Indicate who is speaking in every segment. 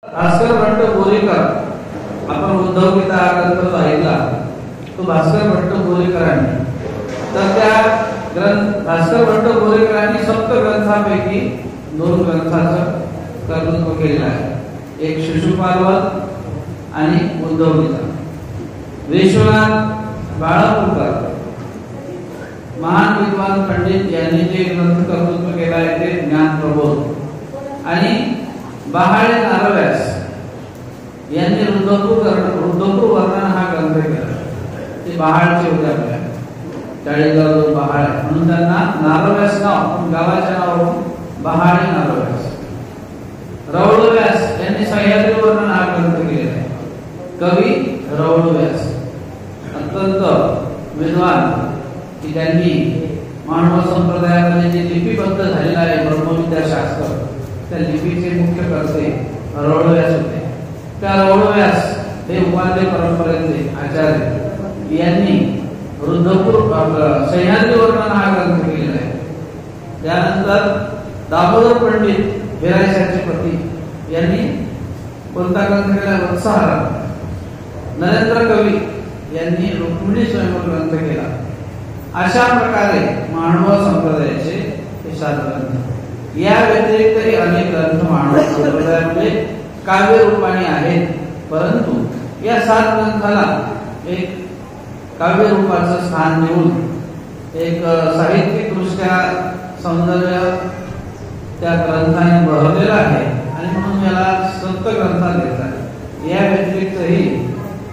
Speaker 1: भास्कर भट्ट बोरीकर, आपण उद्धव गीता ग्रंथ ऐकला तो भास्कर भट्ट बोरीकरांनी, तर त्या भास्कर भट्ट बोरीकरांनी सप्त ग्रंथापैकी 2 ग्रंथाचं कर्तृत्व केलेलं आहे, एक शिशुपालवध आणि उद्धव गीता. विश्वनाथ बाळापूरकर महान विद्वान पंडित यांनी जे ग्रंथ कर्तृत्व केला आहे ते ज्ञान प्रबोध, आणि बहाळे नारव्यास यांनी रुद्रपूर वर्णन हा ग्रंथ केला. ते बहाळचे होते, आपल्या चाळीसगाव बहाळ म्हणून त्यांना नारव्यास नाव, गावाच्या नावावरून बहाळे नारव्यास. रौळव्यास यांनी सह्याद्री वर्णन हा ग्रंथ केलेला आहे. कवी रौळव्यास अत्यंत विद्वान की त्यांनी मानव संप्रदायामध्ये जे लिपिबद्ध झालेलं आहे ब्रह्मविद्याशास्त्र, त्या लिपीचे मुख्य कर्ते रौळव्यास होते. त्या रौळव्यास हे उपाध्ये परंपरेचे आचार्य यांनी रुद्रपूर सह्याद्री वर्णन हा ग्रंथ केलेला आहे. त्यानंतर दामोदर पंडित हिरायशाचे पती यांनी कोणता ग्रंथ केला? वत्सहार. नरेंद्र कवी यांनी रुक्मिणी स्वयंवर ग्रंथ केला. अशा प्रकारे मानव संप्रदायाचे हे 7 ग्रंथ. या व्यतिरिक्तही अनेक ग्रंथ मानव संप्रदायामध्ये काव्य रूपाने आहेत, परंतु या 7 ग्रंथाला एक काव्य रूपाचं स्थान देऊन एक साहित्यिक दृष्ट्या सौंदर्य त्या ग्रंथाने बहरलेलं आहे, आणि म्हणून याला सप्त ग्रंथ देतात. या व्यतिरिक्तही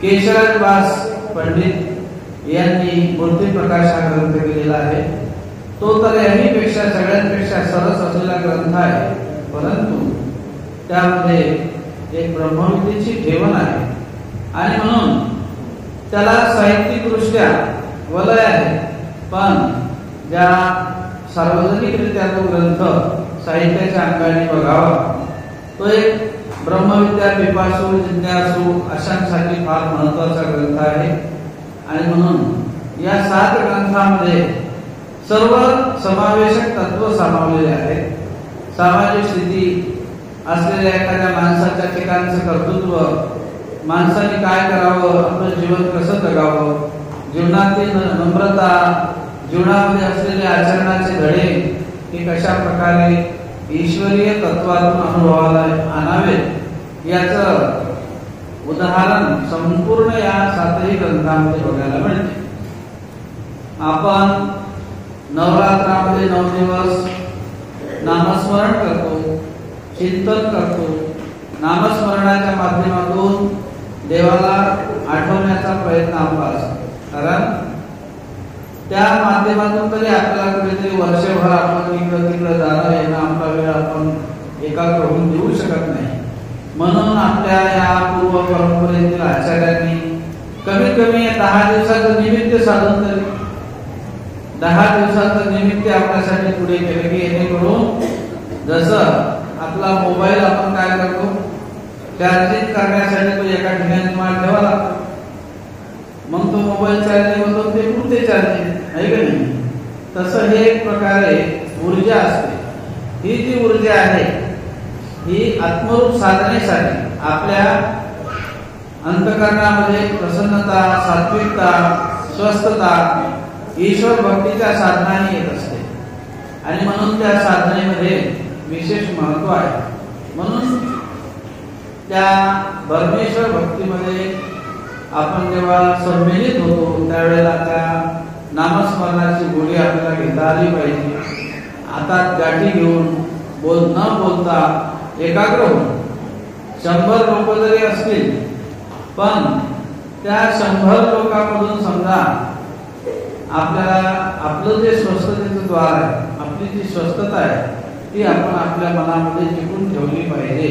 Speaker 1: केशराज वास पंडित यांनी मूर्ती प्रकाश हा ग्रंथ केलेला आहे. तो तर याहीपेक्षा सगळ्यांपेक्षा सरस असलेला ग्रंथ आहे, परंतु त्यामध्ये एक ब्रह्मविद्येची ठेवण आहे, आणि म्हणून त्याला साहित्यिक दृष्ट्या वलय आहे. पण ज्या सार्वजनिकरित्या तो ग्रंथ साहित्याच्या अंगाने बघावा, तो एक ब्रह्मविद्या पिपासू जिज्ञासू अशांसाठी फार महत्वाचा ग्रंथ आहे. आणि म्हणून या 7 ग्रंथामध्ये सर्व समावेशक तत्व सामावलेले आहेत. सामाजिक स्थिती असलेल्या एखाद्या माणसाच्या ठिकाणचं कर्तृत्व, माणसाने काय करावं, आपलं जीवन कसं जगावं, जीवनातील नम्रता, जीवनामध्ये असलेले आचरणाचे धडे हे कशा प्रकारे ईश्वरीय तत्वातून अनुभवाला आणावेत याचं उदाहरण संपूर्ण या 7ही ग्रंथांमध्ये बघायला मिळते. आपण नवरात्रामध्ये 9 दिवस नामस्मरण करतो, चिंतन करतो. नामस्मरणाच्या माध्यमातून देवाला आठवण्याचा प्रयत्न आपला असतो, कारण त्या माध्यमातून तरी आपल्याला कुठेतरी वर्षभर आपण इकडं तिकडं जाणं येणं आपला वेळ आपण एकाग्र होऊन देऊ शकत नाही. म्हणून आपल्या या पूर्व परंपरेतील आचार्यांनी कमीत कमी 10 दिवसाचं निमित्त साधून तरी 10 दिवसाचं निमित्त आपल्यासाठी पुढे केलं की जेणेकरून जसं आपला मोबाईल आपण काय करतो, चार्जिंग करण्यासाठी तो एका ठिकाणी तुम्हाला ठेवा लागतो, मग तो मोबाईल चार्जिंग होतो, ते पुढते चार्जिंग आहे का नाही. तसं हे एक प्रकारे ऊर्जा असते. ही जी ऊर्जा आहे ही आत्मरूप साधनेसाठी आपल्या अंतःकरणामध्ये प्रसन्नता, सात्विकता, स्वस्थता, ईश्वर भक्तीच्या साधनाने येत असते, आणि म्हणून त्या साधनेमध्ये विशेष महत्व आहे. म्हणून त्या परमेश्वर भक्तीमध्ये आपण जेव्हा सम्मिलित होतो त्यावेळेला त्या नामस्मरणाची गोडी आपल्याला घेता आली पाहिजे. हातात गाठी घेऊन न बोलता एकाग्र होऊन 100 लोक जरी असतील, पण त्या 100 लोकांमधून समजा आपल्याला आपलं जे स्वस्थतेचं द्वार आहे, आपली जी स्वस्थता आहे ती आपण आपल्या मनामध्ये टिकून ठेवली पाहिजे.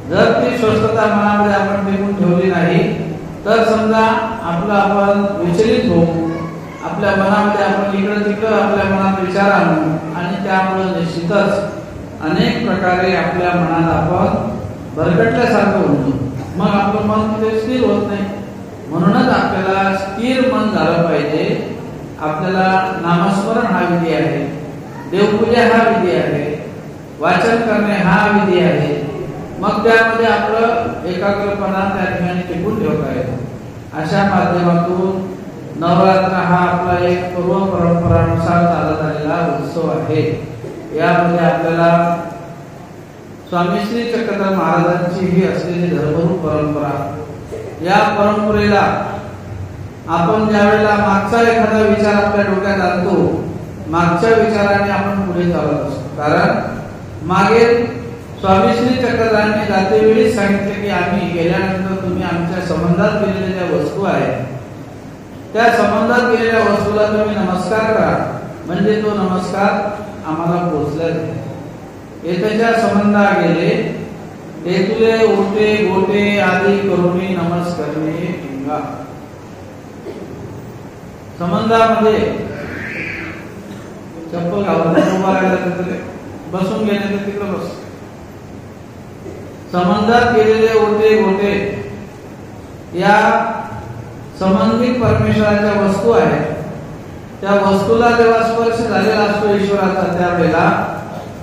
Speaker 1: जर ती स्वस्थता मनामध्ये आपण टिकून ठेवली नाही तर समजा आपण विचलित होऊ, आपल्या मनामध्ये आपण इकडं तिकडं आपल्या मनात विचार आणू, आणि त्यामुळे निश्चितच अनेक प्रकारे आपल्या मनात आपण भरकटल्यासारखं होतो. मग आपलं मन तिथे स्थिर होत नाही. म्हणूनच आपल्याला स्थिर मन झालं पाहिजे. आपल्याला नामस्मरण हा विधी आहे, देवपूजा हा विधी आहे, वाचन करणे हा विधी आहे, मग त्यामध्ये आपलं एकाग्रपणा त्या ठिकाणी टिकून ठेवता येतो. अशा माध्यमातून नवरात्र हा आपला एक पूर्व परंपरानुसार चालत आलेला उत्सव आहे. यामध्ये आपल्याला स्वामी श्री चक्रधर महाराजांची ही असलेली धर्मरूप परंपरा, या परंपरेला आपण ज्यावेळेला मागचा एखादा विचार आपल्या डोक्यात आणतो, मागच्या विचाराने आपण पुढे चालत असतो. कारण मागे स्वामी श्री चक्रधरांनी जाते वेळी सांगितले की आम्ही गेल्यानंतर तुम्ही आमच्या संबंधात केलेल्या ज्या वस्तू आहेत त्या संबंधात केलेल्या वस्तूला तुम्ही नमस्कार करा, म्हणजे तो नमस्कार आम्हाला पोचला जाईल. येथेच्या संबंधा गेले तेथुले ओटे गोटे आदी करुणी नमस्कारणे लिंगा. संबंधामध्ये चप्पल घालून उभा राहिला तर बसून गेले तर तिकडे बस. संबंधात केलेले ओटे गोटे या संबंधित परमेश्वराच्या वस्तू आहेत. त्या वस्तूला जेव्हा स्पर्श झालेला असतो ईश्वराचा, त्यावेळेला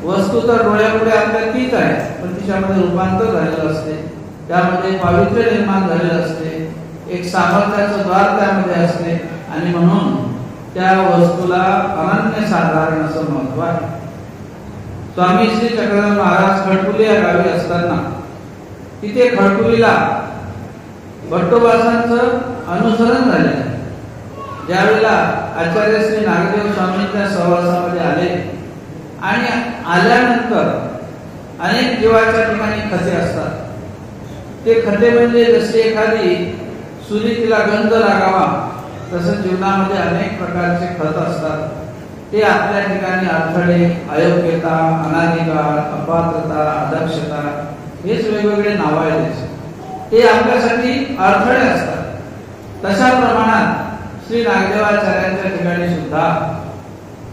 Speaker 1: वस्तू तर डोळ्यापुढे आपल्या तीच आहे, पण तिच्यामध्ये रूपांतर झालेलं असते, त्यामध्ये पावित्र्य निर्माण झालेलं असते, एक सामर्थ्याचं द्वार त्यामध्ये असते आणि म्हणून त्या वस्तूला अनन्यसाधारण असं महत्व आहे. स्वामी श्री चक्रधर महाराज खडकुली या गावी असताना तिथे खडकुलीला भट्टोबासांचं अनुसरण झाले. ज्यावेळेला आचार्य श्री नागदेव स्वामींच्या सहवासामध्ये आले आणि आल्यानंतर अनेक जीवाच्या ठिकाणी खते असतात. ते खते म्हणजे जशी एखादी सुरी तिला गंध लागावा तसं जीवनामध्ये अनेक प्रकारचे खत असतात. ते आपल्या ठिकाणी अडथळे, अयोग्यता, अनाधिकार, अपात्रता, अदक्षता हेच वेगवेगळे नाव आहेत. ते आपल्यासाठी अडथळे असतात. तशा प्रमाणात श्री नागदेवाचार्यांच्या ठिकाणी सुद्धा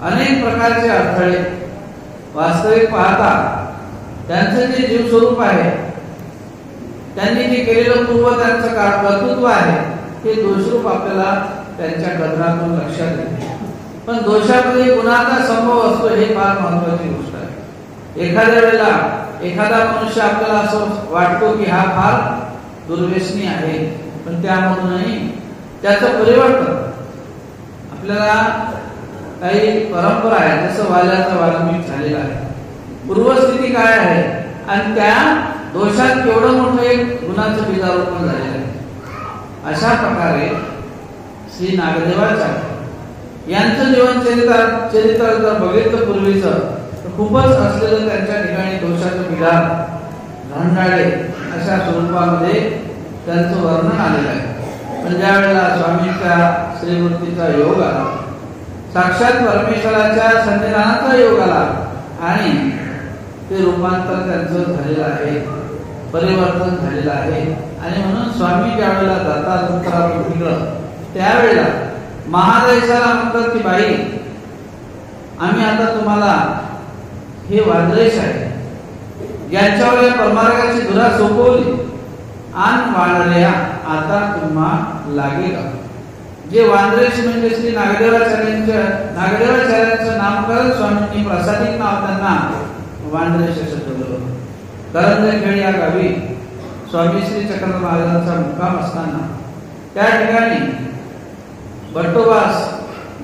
Speaker 1: अनेक प्रकारचे अडथळे, वास्तविक पाहता त्यांचं जे जीव स्वरूप आहे, त्यांनी जे केलेलं पूर्व त्यांचं कर्तृत्व आहे ते दोषरूप आपल्याला त्यांच्या कथनातून लक्षात येते. पण दोषामध्ये गुणाचा संभव असतो हे फार महत्वाची गोष्ट आहे. एखाद्या वेळेला एखादा मनुष्य आपल्याला असं वाटतो की हा फार दुर्व्यसनी आहे, पण त्यामधूनही त्याचं परिवर्तन आपल्याला काही परंपरा आहे, जसं वाल्याचा वाल्मिक झालेला आहे. पूर्वस्थिती काय आहे आणि त्या दोषात केवढं मोठं एक गुणाचं बीजारोपण झालेलं आहे. अशा प्रकारे श्री नागदेवाचार्य यांचं जीवन चरित्र जर बघितलं पूर्वीचं तर खूपच असलेलं त्यांच्या ठिकाणी दोषाचं बिघाड, घंटाळे अशा स्वरूपामध्ये त्यांचं वर्णन आलेलं आहे. पण ज्या वेळेला स्वामींच्या श्रीमूर्तीचा योग आला, साक्षात परमेश्वराच्या सन्निधानाचा योग आला आणि ते रूपांतर त्यांचं झालेलं आहे, परिवर्तन झालेलं आहे. आणि म्हणून स्वामी ज्या वेळेला जातात उत्तरातून तिकडं, त्यावेळेला महादेशाला म्हणतात की बाई, आम्ही आता तुम्हाला हे वांद्रेश आहे यांच्यावर या परमार्गाची धुरा सोपवली आणि वानऱ्या आता तुम्हा लागेल. जे वांद्रेश म्हणजे श्री नागदेवाचार्यांचं नामकरण स्वामींनी प्रसादित नाव त्यांना वांद्रेश असं ठेवलं. करंजखेड या गावी स्वामी श्री चक्रधर महाराजांचा मुक्काम असताना त्या ठिकाणी भट्टोबास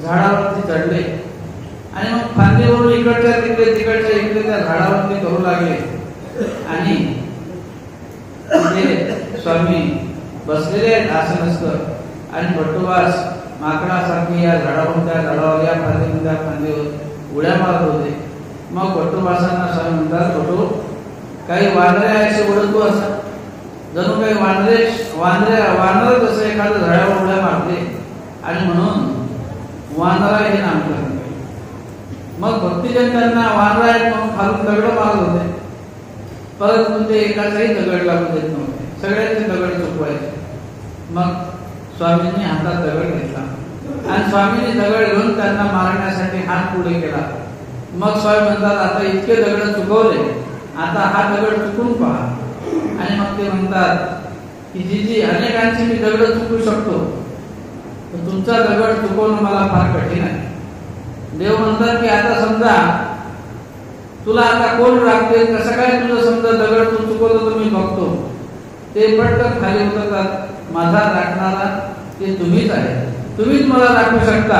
Speaker 1: झाडावरती चढले आणि मग फांदीवरून इकडच्या तिकडे तिकडच्या इकडे त्या झाडावरती करू लागले आणि स्वामी बसलेले आहेत आसनस्थ आणि भट्टोबास माकडासारखी या झाडावरून त्या झाडावर या फांदीवरून त्या फांदीवर उड्या मारत होते. मग भट्टोबासांना स्वामी म्हणतात, भट्टो काही वानरे असे ओळखतो असं, जणू काही वानर जसं एखाद्या झाडावर उड्या मारते आणि म्हणून वानरा हे नामकरण. मग भक्तिजन त्यांना वानरा आहेत म्हणून खालून दगड मारत होते, परंतु ते एकाचाही दगड लागू देत नव्हते, सगळ्यांचे दगड चुकवायचे. मग स्वामींनी हातात दगड घेतला आणि स्वामींनी दगड घेऊन त्यांना मारण्यासाठी हात पुढे केला. मग स्वामी म्हणतात, आता इतके दगड चुकवले, आता हा दगड चुकून पहा. आणि मग ते म्हणतात की जी अनेकांची मी दगड चुकू शकतो, तर तुमचा दगड चुकवणं मला फार कठीण आहे. देव म्हणतात की आता समजा तुला आता कोण राखतील, कसं काय तुझं समजा दगड तू चुकवतो तर मी बघतो. ते पटकन खाली उतरतात. माझा राखणारा ते तुम्हीच आहे, तुम्हीच मला राखू शकता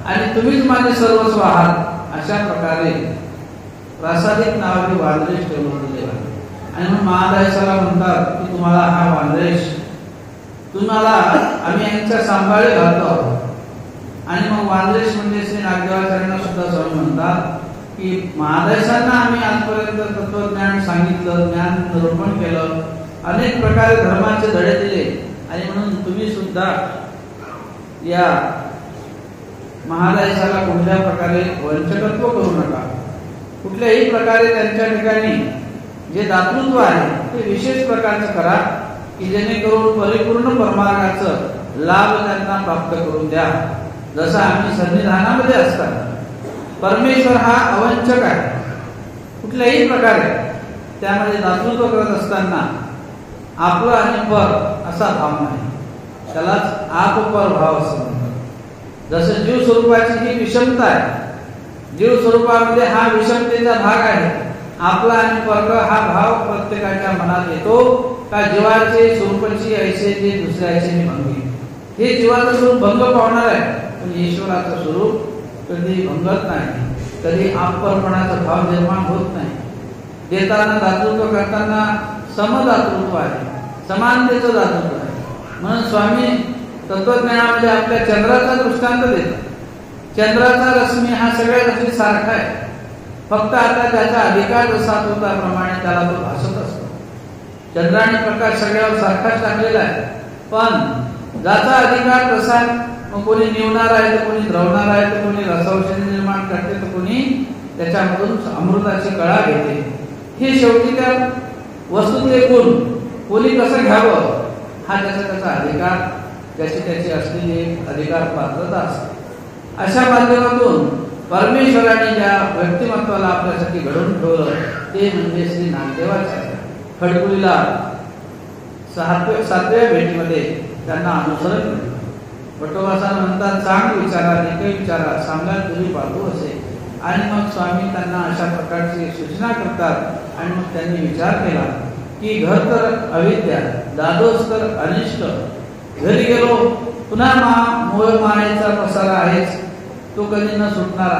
Speaker 1: आणि तुम्हीच माझे सर्वस्व आहात. अशा प्रकारे प्रासादिक नावाचे वानरेश ठेवलं होतं देवाने. आणि म्हणून महादेशाला म्हणतात की तुम्हाला हा वानरेश, तुम्हाला आम्ही यांच्या सांभाळे घालतो आहोत. आणि मग वानरेश म्हणजे श्री नागदेवाचार्यांना सुद्धा स्वामी म्हणतात की महादेशांना आम्ही आजपर्यंत तत्वज्ञान सांगितलं, ज्ञान निरूपण केलं, अनेक प्रकारे धर्माचे धडे दिले. आणि म्हणून तुम्ही सुद्धा या महादेशाला कुठल्या प्रकारे वंचकत्व करू नका. कुठल्याही प्रकारे त्यांच्या ठिकाणी जे दातृत्व आहे ते विशेष प्रकारचं करा की जेणेकरून परिपूर्ण परमार्गाचं लाभ त्यांना प्राप्त करून द्या. जसं आम्ही सन्निधानामध्ये असतात परमेश्वर हा अवंचक आहे, कुठल्याही प्रकारे त्यामध्ये दातृत्व करत असताना आपलं आणि पर असा भाव नाही, त्यालाच आप-पर भाव असं म्हणतात. जसं जीव स्वरूपाची ही विषमता आहे, जीव स्वरूपामध्ये हा विषमतेचा भाग आहे. आपला आणि परक हा भाव प्रत्येकाच्या मनात येतो का जीवाचे स्वरूपाची ऐसे जे दुसऱ्याचे भंगी. हे जीवाचं स्वरूप भंग पावणार आहे, पण ईश्वराचं स्वरूप कधी भंगत नाही, कधी आपपरपणाचा भाव निर्माण होत नाही. देताना दातृत्व करताना समदातृत्व आहे, समानतेचं दातृत्व आहे. म्हणून स्वामी तत्वज्ञानामध्ये आपल्या चंद्राचा दृष्टांत देतात. चंद्राचा रश्मी हा सगळ्या गोष्टी सारखा आहे, फक्त आता त्याचा अधिकार जसा होता त्याप्रमाणे त्याला तो भासत असतो. चंद्र आणि प्रकाश सगळ्यावर सारखाच टाकलेला आहे, पण ज्याचा अधिकार तसा, मग कोणी निवणार आहे तर कोणी द्रवणार आहे तर कोणी रसौषधी निर्माण करते तर कोणी त्याच्यामधून अमृताची कळा घेते. हे शेवटी त्या वस्तूचे गुण कोणी कसं घ्यावं हा त्याचा अधिकार, त्याची असलेली एक अधिकार पात्रता असते. अशा माध्यमातून परमेश्वराने ज्या व्यक्तिमत्वाला आपल्यासाठी घडवून ठेवलं ते म्हणजे श्री नागदेवाचार्य. खडकुलीला 7व्या भेटीमध्ये त्यांना अनुसरण केलं. वटोबासा म्हणतात चांग विचारा, निकय विचारा, सांगाल तुझी बाजू असे. आणि मग स्वामी त्यांना अशा प्रकारची सूचना करतात. आणि मग त्यांनी विचार केला की घर तर अविद्या, दादोस तर अनिष्ट, घरी गेलो पुन्हा मोह मायेचा पसारा आहेच, तो कधी न सुटणारा.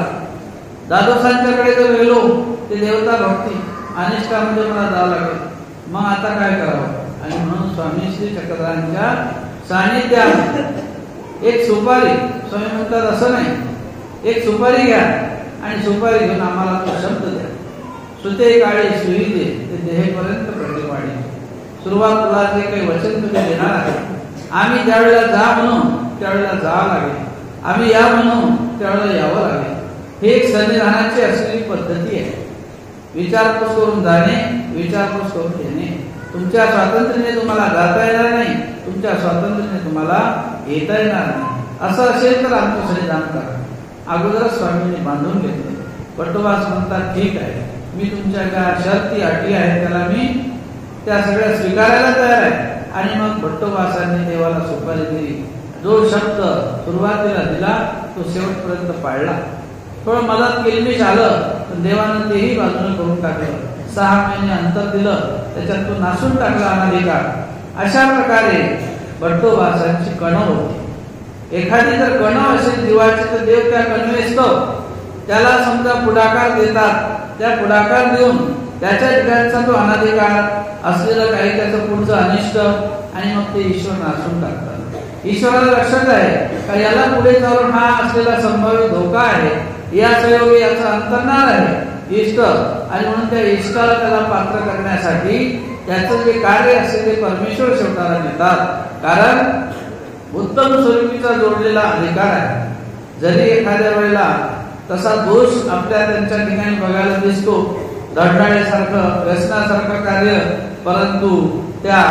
Speaker 1: दादोसांच्याकडे जर गेलो ते देवता भक्ती, अनिष्टामध्ये मला जावं लागेल, मग आता काय करावं. आणि म्हणून स्वामी श्री चक्रधरांच्या सानिध्यात एक सुपारी, स्वामी म्हणतात असं नाही, एक सुपारी घ्या आणि सुपारी घेऊन आम्हाला तो शब्द द्या. सुते काळी सुई दे ते देहेपर्यंत प्रतिवाडी. सुरुवात तुला जे काही वचन तुझे देणार आहे, आम्ही ज्यावेळेला जा म्हणू त्यावेळेला जावं लागेल, आम्ही या म्हणू त्यावेळेला यावं लागेल. हे एक सन्निधानाची असलेली पद्धती आहे. विचारपूस करून जाणे, विचारपूस करून येणे. तुमच्या स्वातंत्र्याने तुम्हाला जाता येणार नाही, तुमच्या स्वातंत्र्याने तुम्हाला येता येणार नाही. असं असेल तर आमचं सन्निधान करा. अगोदरच स्वामींनी बांधून घेतले. वटोबास म्हणतात ठीक आहे, मी तुमच्या ज्या शर्ती अटी आहेत त्याला मी त्या सगळ्या स्वीकारायला तयार आहे. आणि मग भट्टोबासांनी देवाला सुपारी दिली. जो शब्द सुरुवातीला दिला तो शेवटपर्यंत पाळला. थोडं मदत किलमिश आलं पण देवानं तेही बाजूने करून टाकलं. 6 महिने अंतर दिलं, त्याच्यात तो नासून टाकला अनाधिकार. अशा प्रकारे भट्टोबासांची कणव होती. एखादी जर कणव असेल जीवाची तर देव त्या कणवेस्तो त्याला समजा पुढाकार देतात. त्या पुढाकार देऊन त्याच्या ठिकाणचा तो अनाधिकार असलेलं काही त्याचं पुढचं अनिष्ट आणि मग ते ईश्वर नासून टाकतात. ईश्वराला लक्षात आहे का याला पुढे जाऊन हा असलेला संभाव्य धोका आहे, या संयोगी याचा अंतर्नाद आहे इष्ट. आणि म्हणून त्या इष्टाला त्याला पात्र करण्यासाठी त्याचं जे कार्य असते ते परमेश्वर शेवटाला नेतात. कारण उत्तम स्वरूपीचा जोडलेला अधिकार आहे. जरी एखाद्या वेळेला तसा दोष आपल्या त्यांच्या ठिकाणी बघायला दिसतो, रडणाऱ्यासारखं व्यसनासारखं कार्य, परंतु त्या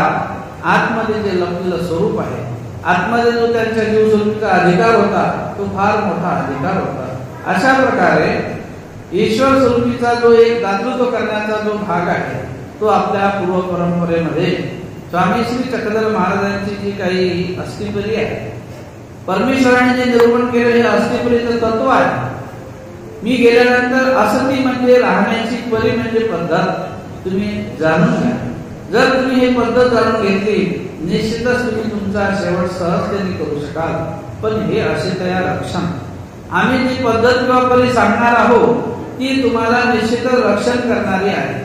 Speaker 1: आतमध्ये जे लपलेलं स्वरूप आहे, आतमध्ये जो त्यांच्या जीव स्वरूपीचा अधिकार होता तो फार मोठा अधिकार होता. अशा प्रकारे ईश्वर स्वरूपीचा जो एक दातृत्व करण्याचा जो भाग आहे तो आपल्या पूर्व परंपरेमध्ये स्वामी श्री चक्रधर महाराजांची जी काही अस्तिपरी आहे, परमेश्वराने जे निरूपण केलं हे अस्तिपरीचं तत्व आहे. मी गेल्यानंतर असती म्हणजे राहण्याची परी म्हणजे पद्धत तुम्ही जाणून घ्या. जर तुम्ही ही पद्धत जाणून घेतली निश्चितच तुम्ही तुमचा शेवट सहजतेने करू शकाल. पण हे असे तयार रक्षण आम्ही जी पद्धत किंवा परी सांगणार आहोत ती तुम्हाला निश्चितच रक्षण करणारी आहे.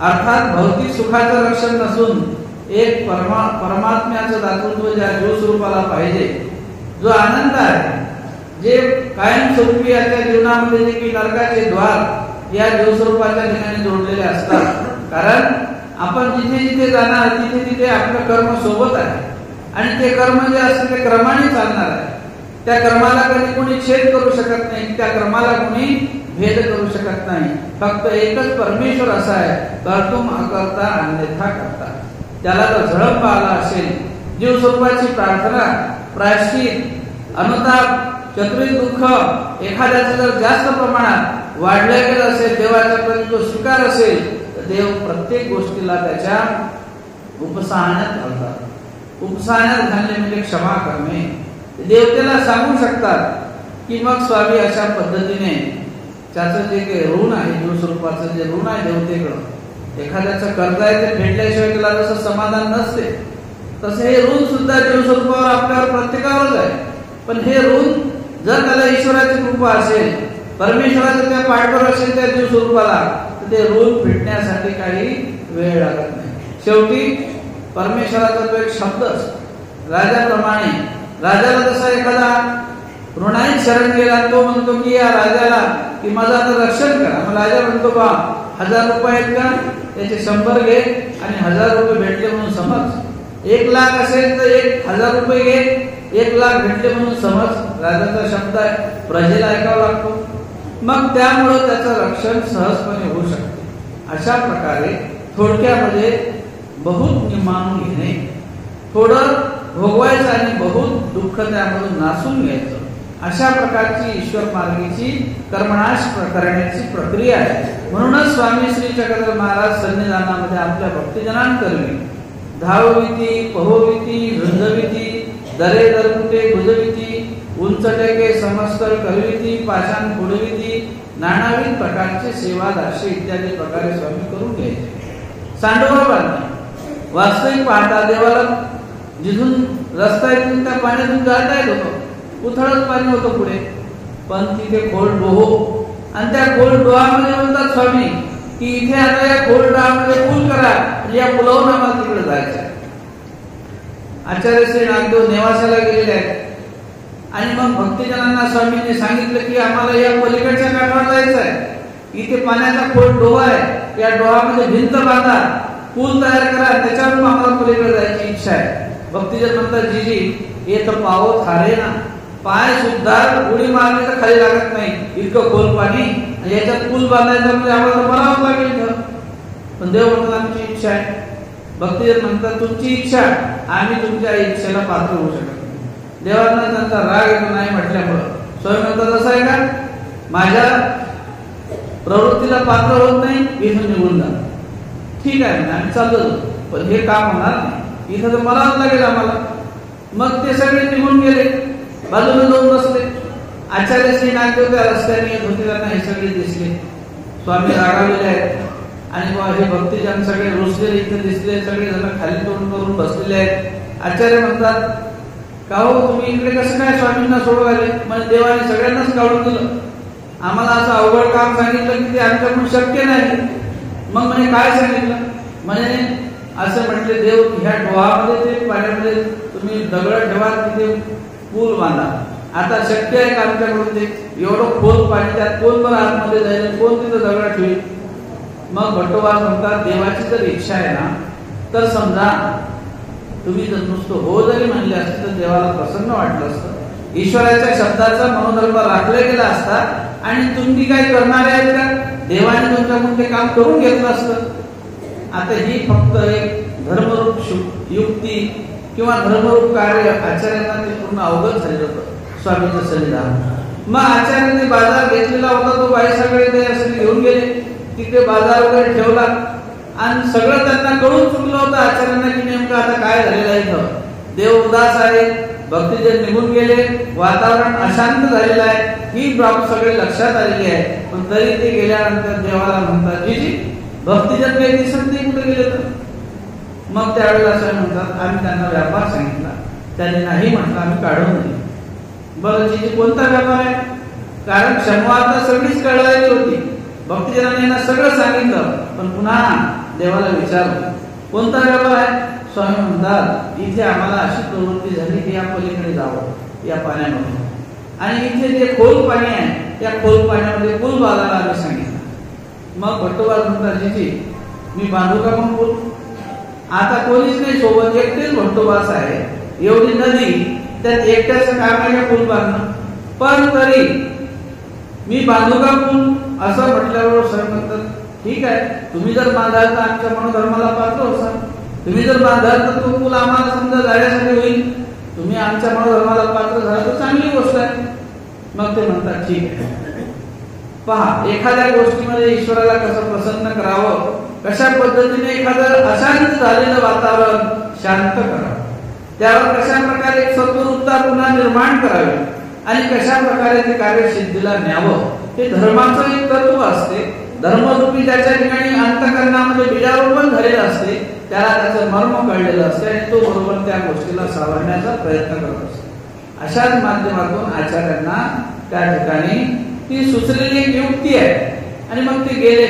Speaker 1: अर्थात भौतिक सुखाचं रक्षण नसून एक परमात्म्याचं दातृत्व ज्या जीव स्वरूपाला पाहिजे, जो आनंद आहे, जे कायमस्वरूपी याच्या जीवनामध्ये जे की नरकाचे द्वार या जीव स्वरूपाच्या ठिकाणी जोडलेले असतात. कारण आपण जिथे जिथे जाणार तिथे तिथे आपलं कर्म सोबत आहे आणि ते कर्म जे असते ते क्रमाने चालणार आहे. त्या कर्माला कधी कोणी छेद करू शकत नाही, त्या कर्माला कोणी भेद करू शकत नाही. फक्त एकच परमेश्वर असा आहे, कर्तुम अकर्ता अन्यथा करता. त्याला जर झळप आला असेल, जीव स्वरूपाची प्रार्थना, प्रायश्चित, अनुताप, चतुर्विध दुःख एखाद्याचं जर जास्त प्रमाणात वाढलं गेलं असेल, देवाच्या प्रती तो स्वीकार असेल, तर देव प्रत्येक गोष्टीला त्याच्या उपसाहण्यात घालतात. उपसाहण्यात घालणे म्हणजे क्षमा करणे. देवतेला सांगू शकतात की मग स्वामी अशा पद्धतीने त्याचं जे काही ऋण आहे, जीव स्वरूपाचं जे ऋण आहे देवतेकडं, एखाद्याचं कर्ज आहे ते फेडल्याशिवाय त्याला जसं समाधान नसते, तसं हे ऋण सुद्धा जीव स्वरूपावर आपल्यावर प्रत्येकावरच आहे. पण हे ऋण जर त्याला ईश्वराची कृपा असेल, परमेश्वराचं त्या पाठबळ असेल त्या जीव स्वरूपाला, तर ते ऋण फेडण्यासाठी काही वेळ लागत नाही. शेवटी परमेश्वराचा तो एक शब्दच राजाप्रमाणे, राजाला जसा एखादा ऋणाईत शरण गेला, तो म्हणतो की या राजाला की माझं आता रक्षण करा. मग राजा म्हणतो बा 1000 रुपये आहेत का, त्याचे 100 घे आणि 1000 रुपये भेटले म्हणून समज. 1 लाख असेल तर 1000 रुपये घे, 1 लाख भेटले म्हणून समज. राजाचा शब्द आहे, प्रजेला ऐकावा लागतो. मग त्यामुळं त्याचं रक्षण सहजपणे होऊ शकते. अशा प्रकारे थोडक्यामध्ये बहुत निमावून घेणे, थोडं भोगवायचं आणि बहुत दुःख त्यामधून नासून घ्यायचं, अशा प्रकारची ईश्वर मार्गाची कर्मनाश करण्याची प्रक्रिया आहे. म्हणूनच स्वामी श्री चक्रधर महाराज सन्निधानामध्ये आपल्या भक्तजनांकरवी धावविती, पहोविती, झुंजविती, दरे दरकुटे गुजविती, उंच टेके समस्तर कलविती, पाषाण पुढविती, नानाविध प्रकारचे सेवा दाशी इत्यादी प्रकारे स्वामी करून घ्यायचे. सांडोबा बांधणे वास्तविक पाहता देवाला जिथून रस्ता इथून त्या पाण्यातून जाता येत होतं, उथळत पाणी होतं पुढे, पण तिथे खोल डोहो आणि त्या खोल डोहामध्ये म्हणतात स्वामी की इथे आता या खोल डोहामध्ये पूल करा, म्हणजे या पुलावरून आम्हाला तिकडे जायचं. आचार्य श्री नागदेव नेवासाला गेलेले आहेत आणि मग भक्तजनांना स्वामींनी सांगितलं की आम्हाला या पलीकडच्या काठावर जायचं आहे, इथे पाण्याचा खोल डोहा आहे, या डोहामध्ये भिंत बांधा, पूल तयार करा, त्याच्यावरून आम्हाला पलीकडे जायची इच्छा आहे. भक्तजन म्हणतात जीजी हे तर पाव थारे ना, पाय सुद्धा उडी मारली तर खाली लागत नाही, इतकं खोल पाणी, याच्यात पूल बांधायचं म्हणजे आम्हाला मरावं लागेल. पण देव म्हणतात आमची इच्छा आहे. भक्तजन म्हणतात तुमची इच्छा, आम्ही तुमच्या इच्छेला पात्र होऊ शकत नाही. देवांना त्यांचा राग येतो नाही म्हटल्यामुळं. स्वामी म्हणतात असं आहे का, माझ्या प्रवृत्तीला पात्र होत नाही, इथून निघून जा. ठीक आहे आम्ही चाललो, पण हे काम होणार नाही, इथं तर मरावं लागेल आम्हाला. मग ते सगळे निघून गेले, बाजूला जाऊन बसले. आचार्य श्री नागदेव त्या रस्त्याने येत होते, त्यांना हे सगळे दिसले. स्वामी रागावलेले आहेत आणि हे भक्तजन सगळे रुसलेले इथे दिसले, सगळे जण खाली तोंड करून बसलेले आहेत. आचार्य म्हणतात का हो तुम्ही इकडे कसं काय स्वामींना सोडून आले? म्हणजे देवाने सगळ्यांनाच काढून दिलं, आम्हाला असं अवघड काम सांगितलं की ते आमच्याकडून शक्य नाही. मग म्हणे काय सांगितलं? म्हणे असं म्हटले देव ह्या डोहामध्ये ते पाण्यामध्ये तुम्ही दगड ठेवा, तिथे पूल बांधा. आता शक्य आहे का आमच्याकडून ते एवढं खोल पाणी, त्यात कोण बरं आतमध्ये जाईल, कोण तिथं दगड ठेवेल? मग भट्टोबा म्हणतात देवाची जर इच्छा आहे ना, तर समजा तुम्ही जर नुसतं हो जरी म्हणले असते तर देवाला प्रसन्न वाटलं असतं, ईश्वराच्या शब्दाचा मनोधर्म राखला गेला असता आणि तुम्ही काय करणार आहेत का, देवाने तुमच्याकडून ते काम करून घेतलं असतं. आता ही फक्त एक धर्मरूप युक्ती किंवा धर्मरूप कार्य आचार्यांना ते पूर्ण अवगत झालेलं होतं स्वामीचं सन्निधान. मग आचार्यांनी बाजार घेतलेला होता, तो बाई सगळे ते असे घेऊन गेले, तिथे बाजार वगैरे ठेवला आणि सगळं त्यांना कळून चुकलं होतं आचार्यांना की नेमकं आता काय झालेलं आहे. इथं देव उदास आहे, भक्तजन निघून गेले, वातावरण अशांत झालेलं आहे, ही बाब सगळे लक्षात आलेली आहे. पण तरी ते गेल्यानंतर देवाला म्हणतात, जी भक्तजन काही दिसत नाही, कुठे गेले तर? मग त्यावेळेला असं म्हणतात, आम्ही त्यांना व्यापार सांगितला, त्यांनी नाही म्हटलं, आम्ही काढून दिले. बरं जी कोणता व्यापार आहे? कारण क्षमवार्ता सगळीच कळवायची होती, भक्तजनांनी यांना सगळं सांगितलं. पण पुन्हा देवाला विचारलं, कोणता व्यापार आहे? स्वामी म्हणतात, इथे आम्हाला अशी प्रवृत्ती झाली की या पलीकडे जावं या पाण्यामध्ये, आणि इथे जे खोल पाणी आहे त्या खोल पाण्यामध्ये पूल बांधायला आम्ही सांगितलं. मग भट्टोबास म्हणतात, जी मी बांधू का मग पूल? आता कोणीच नाही सोबत, एकटेच भट्टोबास आहे, एवढी नदी, त्यात एकट्याचं काम आहे का पूल बांधणं? पण तरी मी बांधू का पूल असं म्हटल्यावर सर म्हणतात, ठीक आहे, तुम्ही जर बांधाल तर आमच्या मनोधर्माला पात्र होसाल, तुम्ही जर बांधाल तर तो पूल आम्हाला समजा जाण्यासाठी होईल, तुम्ही आमच्या मनोधर्माला पात्र झाला तर चांगली गोष्ट आहे. मग ते म्हणतात, ठीक आहे. पहा, एखाद्या गोष्टीमध्ये ईश्वराला कसं प्रसन्न करावं, कशा पद्धतीने एखादं अशांत झालेलं वातावरण शांत करावं, त्यावर कशा प्रकारे एक सत्वरूपता पुन्हा निर्माण करावी आणि कशा प्रकारे ते कार्य सिद्धीला न्यावं, हे धर्माचं एक तत्व असते. धर्मरूपी ज्याच्या ठिकाणी अंतःकरणामध्ये बीजारोपण झालेलं असते, त्याला त्याचं मर्म कळलेलं असते आणि तो बरोबर त्या गोष्टीला सावरण्याचा प्रयत्न करत असतो. अशाच माध्यमातून आचार्यांना त्या ठिकाणी ती सुचलेली एक युक्ती आहे. आणि मग ते गेले,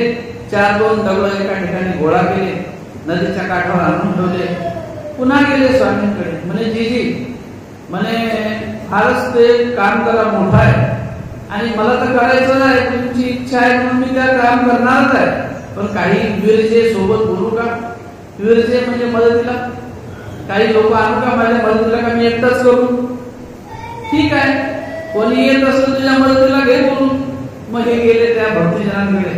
Speaker 1: 4-2 दगड एका ठिकाणी गोळा केले, नदीच्या काठावर आणून ठेवले, पुन्हा गेले स्वामींकडे. म्हणे, जी म्हणे फारच ते काम करा मोठा आहे आणि मला तर करायचं आहे, तुमची इच्छा आहे म्हणून मी त्या काम करणारच आहे, पण काही विरजे सोबत बोलू का? विरजे म्हणजे मदतीला काही लोक आणू का माझ्या मदतीला, का मी एकटाच करू? ठीक आहे, कोणी येत असेल तुझ्या मदतीला घे बोलून. मग हे गेले त्या भक्तजनांकडे,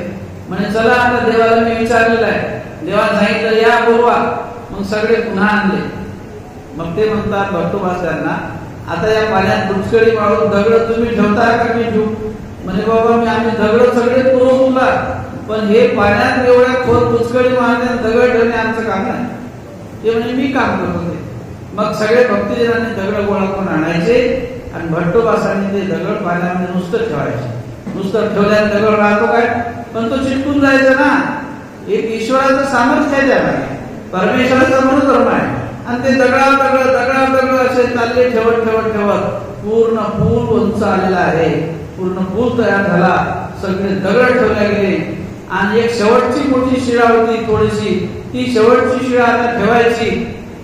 Speaker 1: म्हणे चला आता देवाला मी विचारलेलं आहे, देवाला सांगितलं या बोलवा. मग सगळे पुन्हा आणले. मग ते म्हणतात भट्टोबास त्यांना, आता या पाण्यात बुचकळी मारून दगड तुम्ही ठेवता का मी ठेवू? म्हणे बाबा आम्ही दगड सगळे पुरवू तुला, पण हे पाण्यात एवढ्या खोल बुचकळी मारण्यात दगड ठेवणे आमचं काम नाही. ते म्हणे मी काम करतो ते. मग सगळे भक्तजनांनी दगड गोळा करून आणायचे आणि भट्टोबासांनी ते दगड पाण्यामध्ये नुसतं ठेवायचे. नुसतं ठेवल्याने दगड राहतो काय? पण तो चिटकून जायचा ना. एक ईश्वराचं सामर्थ्य आहे त्याला, परमेश्वराचा मनोधर्म आहे. आणि ते दगड असे चालले ठेवत पूर्ण पूल उंच आलेला आहे, पूर्ण पूल तयार झाला, सगळे दगड ठेवले गेले. आणि एक शेवटची मोठी शिळा होती थोडीशी, ती शेवटची शिळा आता ठेवायची.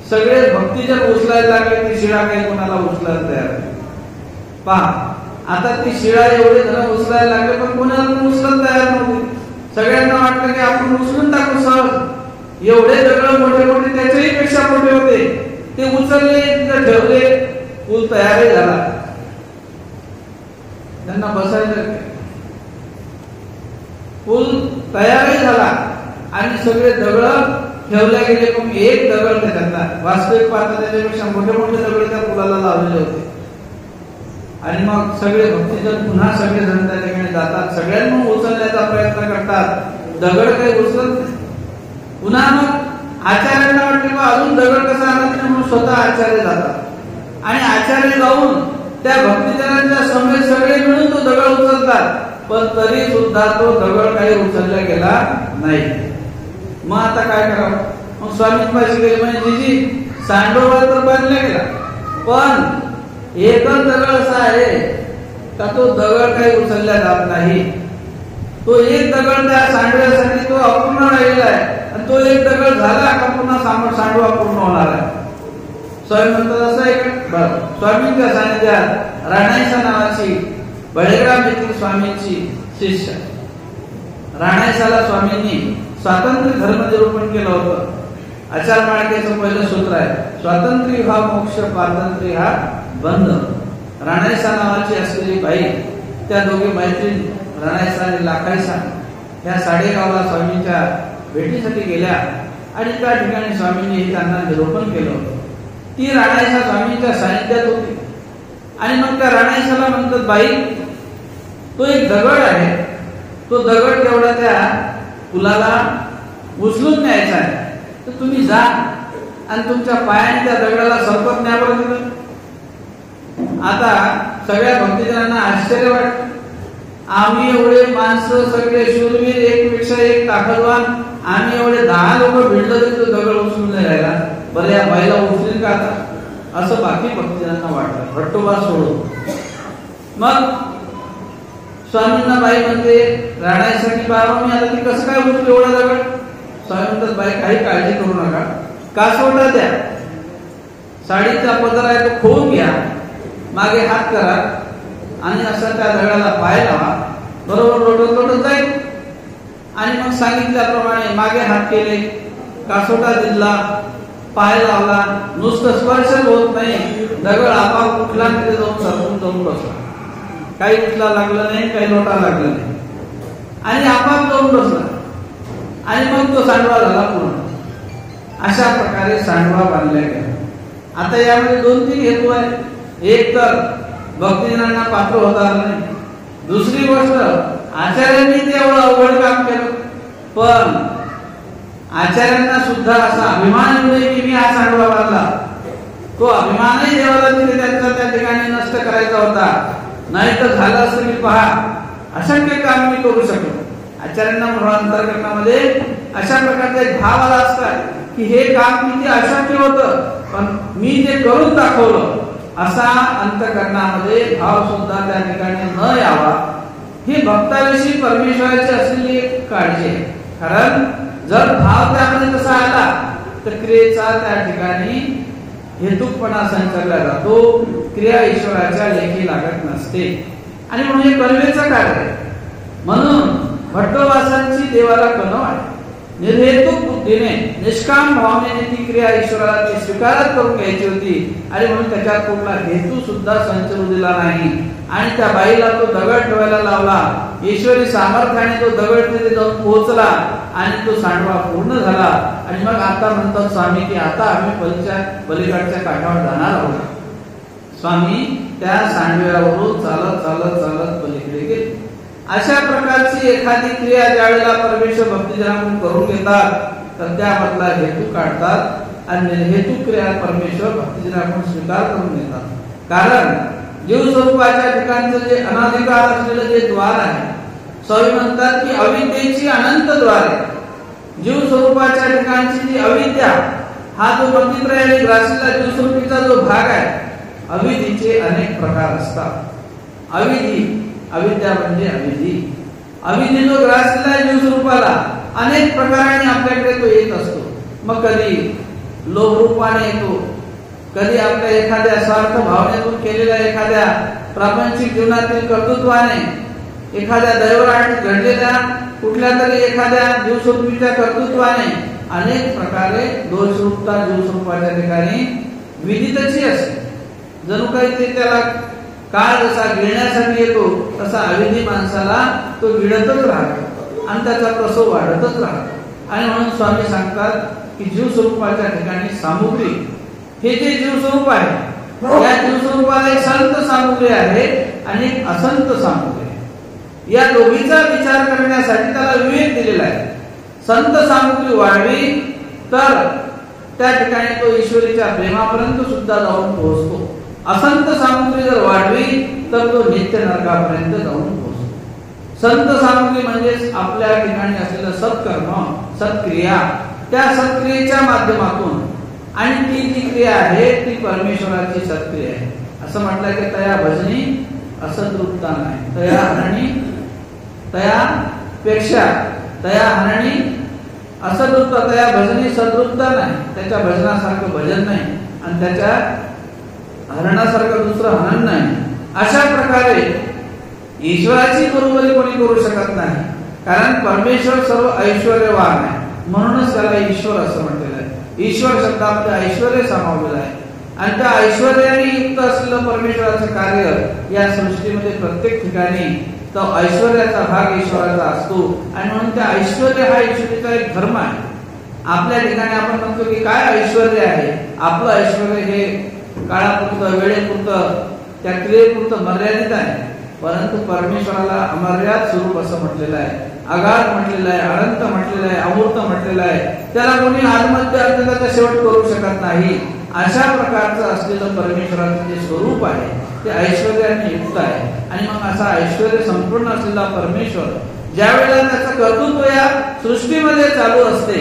Speaker 1: सगळे भक्तीजन उचलायला लागले, ती शिळा काही कोणाला उचलायला तयार नाही. पहा, आता ती शिळा एवढे जण उचलायला लागले, पण कोणाला उचलायला तयार नव्हते. सगळ्यांना वाटलं की आपण उचलून टाकू सहज. एवढे दगड मोठे मोठे त्याच्याही पेक्षा मोठे होते, ते उचलले, तिथे ठेवले, पूल तयारही झाला. त्यांना बसायचं, पूल तयारही झाला आणि सगळे दगड ठेवल्या गेले. पण एक दगड त्याच्यातला वास्तविक पाहता त्याच्यापेक्षा मोठे मोठे दगड त्या पुलाला लावलेले होते. आणि मग सगळे भक्तजन पुन्हा सगळे जण त्या ठिकाणी जातात, सगळ्यांना उचलण्याचा प्रयत्न करतात, दगड काही उचलत नाही. पुन्हा मग आचार्यांना वाटते अजून दगड कसा आणत नाही, म्हणून स्वतः आचार्य जातात आणि आचार्य जाऊन त्या भक्तजनांच्या समेत सगळे मिळून तो दगड उचलतात. पण तरी सुद्धा तो दगड काही उचलला गेला नाही. मग आता काय करावं? मग स्वामींपाशी गेले, म्हणजे जी सांडोबा तर बांधला गेला, पण एकच दगड असा आहे का तो दगड काही उचलला जात नाही. तो एक दगड त्या सांडव्यासाठी तो अपूर्ण राहिलेला आहे, आणि तो एक दगड झाला का पुन्हा सांडवा पूर्ण होणार आहे. स्वामी म्हणतात असं आहे का? बरं. स्वामींच्या सानिध्यात राणाईसा नावाची बळेग्राम येथील स्वामींची शिष्य, राणाईसाला स्वामींनी स्वातंत्र्य धर्म निरूपण केलं होतं. आचार्य माळकेचं पहिलं सूत्र आहे, स्वातंत्र्य हा मोक्ष, पारतंत्र्य हा बंध. राणाईसा नावाची असलेली बाई, त्या दोघी मैत्रीण राणाईसा आणि लाखाईसा ह्या साडेगावला स्वामींच्या भेटीसाठी गेल्या आणि त्या ठिकाणी स्वामींनी त्यांना निरूपण केलं होतं. ती राणाईसा स्वामींच्या सानिध्यात होती. आणि मग त्या राणाईसाला म्हणतात, बाई तो एक दगड आहे, तो दगड तेवढा त्या पुलाला उचलून न्यायचा आहे, तर तुम्ही जा आणि तुमच्या पायाने त्या दगडाला सरपत न्यावं. आता सगळ्या भक्तजनांना आश्चर्य वाटलं, आम्ही एवढे माणसं सगळे शूरवीर, एकपेक्षा एक ताकदवान, आम्ही एवढे 10 लोक भिडलो तरी तो दगड उचलून नाही राहिला, बरं या बाईला उचलेल का आता, असं बाकी भक्तजनांना वाटलं, भट्टोबा सोडून. मग स्वामींना बाई म्हणते राहण्यासाठी बाबा मी आता ती कसं काय उचलू एवढा दगड. स्वामी म्हणतात बाई काही काळजी करू नका, कासोटा द्या, साडीचा पदर आहे तो खोवून घ्या, मागे हात करा आणि असं त्या दगडाला पाय लावा, बरोबर लोटत लोटत जाईल. आणि मग सांगितल्याप्रमाणे मागे हात केले, कासोटा दिला, पाय लावला, नुसतं स्पर्श होत नाही, दगड आपाप उठला तिथे जाऊन सरकून जाऊन बसला, काही उचला लागलं नाही, काही लोटा लागलं नाही आणि आपाप जाऊन बसला आणि मग तो सांडवा झाला पूर्ण. अशा प्रकारे सांडवा बांधला गेला. आता यामध्ये 2-3 हेतू आहेत. एक तर भक्तजनांना पात्र होणार नाही, दुसरी गोष्ट आचार्यांनी ते एवढं अवघड काम केलं, पण आचार्यांना सुद्धा असा अभिमान येऊ नये की मी हा सांडवा बांधला. तो अभिमानही देवाला तिथे त्यांचा त्या ठिकाणी नष्ट करायचा होता, नाही तर झालं असं की पहा अशक्य काम मी करू शकलो. आचार्यांना अंतःकरणामध्ये अशा प्रकारचा एक भाव आला असता की हे काम किती अशक्य होतं, पण मी ते करून दाखवलं, असा अंतःकरणामध्ये भाव सुद्धा त्या ठिकाणी न यावा, ही भक्ताविषयी परमेश्वराची असलेली एक काळजी आहे. कारण जर भाव त्यामध्ये तसा आला तर क्रियेचा त्या ठिकाणी हेतुकपणा संचारला जातो, क्रिया ईश्वराच्या लेखी लागत नसते आणि म्हणून हे कळवेचं कार्य आहे. म्हणून भट्टोबासांची देवाला कणव आहे. निर्हेतुक बुद्धीने निष्काम भावनेने ती क्रिया ईश्वराला ती स्वीकारत करून घ्यायची होती आणि म्हणून त्याच्यात कुठला हेतू सुद्धा संचरू दिला नाही. आणि त्या बाईला तो दगड ठेवायला लावला, ईश्वरी सामर्थ्याने तो दगड तिथे जाऊन पोहोचला आणि तो सांडवा पूर्ण झाला. आणि मग आता म्हणतात स्वामी की आता आम्ही पलीकडच्या काठावर जाणार आहोत. स्वामी त्या सांडव्यावरून चालत चालत चालत पलीकडे गेले. अशा प्रकारची एखादी क्रिया ज्यावेळेला परमेश्वर भक्तजनांकडून करून घेतात तर त्यामधला हेतू काढतात आणि हेतू क्रिया परमेश्वर भक्तजनांकडून स्वीकार करून घेतात. कारण जीव स्वरूपाच्या ठिकाणचं जे अनाधिकार असलेलं जे द्वार आहे, स्वामी म्हणतात की अविद्येची अनंत द्वार आहे. जीव स्वरूपाच्या ठिकाणची जी अविद्या, हा जो मंदिर आणि ग्रासीला जीव स्वरूपीचा जो भाग आहे, अविधीचे अनेक प्रकार असतात. अविद्या म्हणजे अविधी जो ग्रासलेला जीव स्वरूपाला अनेक प्रकाराने आपल्याकडे तो येत असतो. मग कधी लोभ रूपाने येतो, कधी आपल्या एखाद्या स्वार्थ भावनेतून केलेल्या एखाद्या प्रापंचिक जीवनातील कर्तृत्वाने, एखाद्या दैवाने घडलेल्या कुठल्या तरी एखाद्या जीवस्वरूपीच्या कर्तृत्वाने अनेक प्रकारे दोषरूपता जीवस्वरूपाच्या ठिकाणी विदितची असते. जणू काही ते त्याला काळ जसा गिळण्यासाठी येतो तसा अविधी माणसाला तो गिळतच राहतो आणि त्याचा प्रसव वाढतच राहतो. आणि म्हणून स्वामी सांगतात की जीव स्वरूपाच्या ठिकाणी सामुग्री, हे जे जीव स्वरूप आहे या जीव स्वरूपाला एक संत सामुग्री आहे आणि एक असंत सामुग्री आहे. या दोघीचा विचार करण्यासाठी त्याला विवेक दिलेला आहे. संत सामुग्री वाढवी तर त्या ठिकाणी तो ईश्वरीच्या प्रेमापर्यंत सुद्धा जाऊन पोहोचतो. असंत सामुग्री जर वाढवी तर तो नित्य नरकापर्यंत जाऊन पोहोचतो. संत सामुग्री म्हणजे आपल्या ठिकाणी असलेलं सत्कर्म, सत्क्रिया, त्या सत्क्रियेच्या माध्यमातून, आणि ती जी क्रिया आहे ती परमेश्वराची सत्क्रिया आहे. असं म्हटलंय की तया भजनी असदृप्ता नाही, तया हरणी, तयापेक्षा तया हरणी असदृप्ता, तया भजनी सदृप्ता नाही, त्याच्या भजनासारखं भजन नाही आणि त्याच्या हरणासारखं दुसरं हरण नाही. अशा प्रकारे ईश्वराची बरोबरी कोणी करू शकत नाही, कारण परमेश्वर सर्व ऐश्वर्यवान आहे, म्हणूनच त्याला ईश्वर असं म्हटलेलं आहे. ईश्वर शब्दामध्ये ऐश्वर्य सामावलेलं आहे आणि त्या ऐश्वर्याने युक्त असलेलं परमेश्वराचं कार्य या सृष्टीमध्ये प्रत्येक ठिकाणी तो ऐश्वर्याचा भाग ईश्वराचा असतो. आणि म्हणून त्या ऐश्वर्य हा ईश्वरीचा एक धर्म आहे. आपल्या ठिकाणी आपण म्हणतो की काय ऐश्वर्य आहे, आपलं ऐश्वर्य हे काळापुरतं, वेळेपुरतं, त्या क्रियेपुरतं मर्यादित आहे, परंतु परमेश्वराला अमर्याद स्वरूप असं म्हटलेलं आहे, अगाध म्हटलेलं आहे, अनंत म्हटलेलं आहे, अमूर्त म्हटलेलं आहे. त्याला कोणी आदमध्य अंत शेवट करू शकत नाही. अशा प्रकारचं असलेलं परमेश्वराचं जे स्वरूप आहे ते ऐश्वर्याने युक्त आहे. आणि मग असा ऐश्वर्य संपूर्ण असलेला परमेश्वर ज्या वेळेला त्याचं कर्तृत्व या सृष्टीमध्ये चालू असते,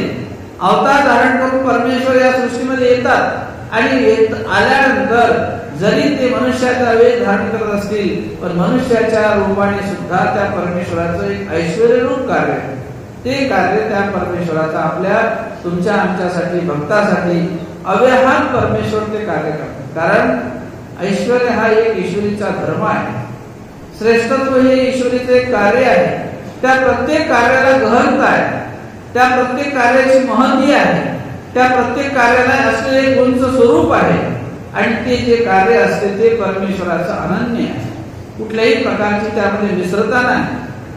Speaker 1: अवतार धारण करून परमेश्वर या सृष्टीमध्ये येतात आणि आल्यानंतर जरी ते मनुष्याचा वेश धारण करत असतील, पण मनुष्याच्या रूपाने सुद्धा त्या परमेश्वराचं एक ऐश्वर्य रूप कार्य आहे. ते कार्य त्या परमेश्वराचा आपल्या तुमच्या आमच्यासाठी भक्तासाठी अव्याहत परमेश्वर ते कार्य करतात. कारण ऐश्वर्य हा एक ईश्वरीचा धर्म आहे. श्रेष्ठत्व हे ईश्वरीचे कार्य आहे. त्या प्रत्येक कार्याला गहनता आहे, त्या प्रत्येक कार्याची महती आहे, त्या प्रत्येक कार्याला असलेले गुणचं स्वरूप आहे. आणि ते जे कार्य असते ते परमेश्वराचं अनन्य आहे. कुठल्याही प्रकारची त्यामध्ये मिश्रता नाही.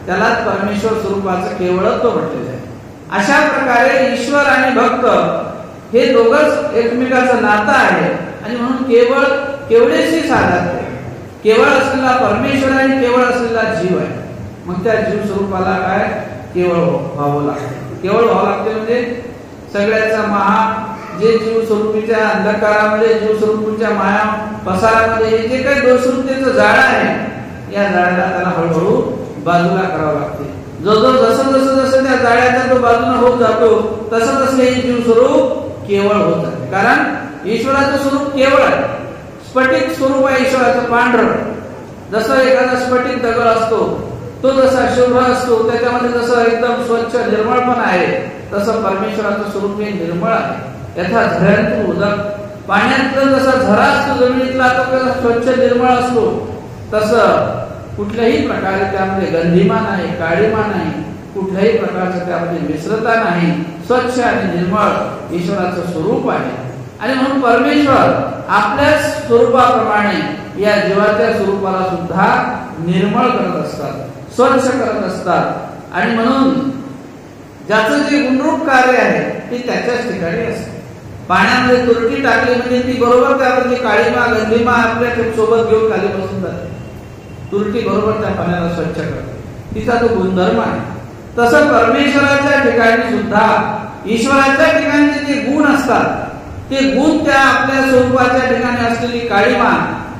Speaker 1: त्यालाच परमेश्वर स्वरूपाचं केवळत्व म्हटलेलं आहे. अशा प्रकारे ईश्वर आणि भक्त हे दोघच एकमेकाचं नातं आहे. आणि म्हणून केवढेशी साधत केवळ असलेला परमेश्वर आणि केवळ असलेला जीव आहे. मग त्या जीव स्वरूपाला काय केवळ व्हावं लागतं. केवळ व्हावं लागते म्हणजे सगळ्याचा महा जे जीव स्वरूपीच्या अंधकारामध्ये जीव स्वरूपीच्या माया पसारामध्ये हे जे काही दोषरूपतेचं जाळ आहे, या जाळ्याला त्याला हळूहळू बाजूला करावं लागते. जसं त्या जाळ्याचा तो बाजूला होत जातो तसं हे जीव स्वरूप केवळ होत जाते. कारण ईश्वराचं स्वरूप केवळ आहे. स्फटिक स्वरूप आहे ईश्वराचं, पांढरं. जसं एखादा स्फटिक दगड असतो तो जसा शुभ्र असतो, त्याच्यामध्ये जसं एकदम स्वच्छ निर्मळपण आहे, तसं परमेश्वराचं स्वरूप हे निर्मळ आहे. यथा झऱ्यातून उदक, पाण्यातला जसा झरा असतो जमिनीतला तो स्वच्छ निर्मळ असतो, तसं कुठल्याही प्रकारे त्यामध्ये गंधिमा नाही, काळीमा नाही, कुठल्याही प्रकारचं त्यामध्ये मिश्रता नाही. स्वच्छ आणि निर्मळ ईश्वराचं स्वरूप आहे. आणि म्हणून परमेश्वर आपल्या स्वरूपाप्रमाणे या जीवाच्या स्वरूपाला सुद्धा निर्मळ करत असतात, स्वच्छ करत असतात. आणि म्हणून ज्याचं जे गुणरूप कार्य आहे ते त्याच्याच ठिकाणी असते. पाण्यामध्ये तुरटी टाकली म्हणजे ती बरोबर त्यामध्ये काळीमा गंधिमा आपल्या सोबत घेऊन खाली बसून जाते. तुरटी बरोबर त्या पाण्याला स्वच्छ करते, तिचा तो गुणधर्म आहे. तसं परमेश्वराच्या ठिकाणी सुद्धा ईश्वराच्या ठिकाणचे जे गुण असतात ते गुण त्या आपल्या स्वरूपाच्या ठिकाणी असलेली काळीमा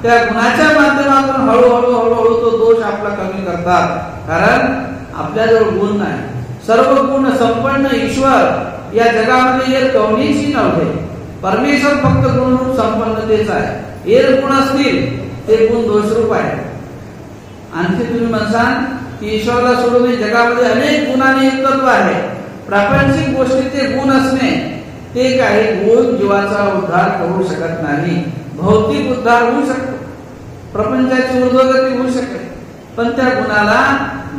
Speaker 1: त्या गुणाच्या माध्यमातून हळूहळू तो दोष आपला कमी करतात. कारण आपल्याजवळ गुण नाही. सर्व गुण संपन्न ईश्वर या जगामध्ये एक कवनीची नव्हे. परमेश्वर फक्त गुणरूप संपन्नतेच आहे. एक गुण असतील ते गुण दोषरूप आहे. आणखी तुम्ही म्हणसान की ईश्वराला सोडून जगामध्ये अनेक गुणांनी युक्तत्व आहे. प्रापंचिक गोष्टीचे गुण असणे ते काही गुण जीवाचा उद्धार करू शकत नाही. भौतिक उद्धार होऊ शकतो, प्रपंचाची ऊर्ध्वगती होऊ शकते, पण त्या गुणाला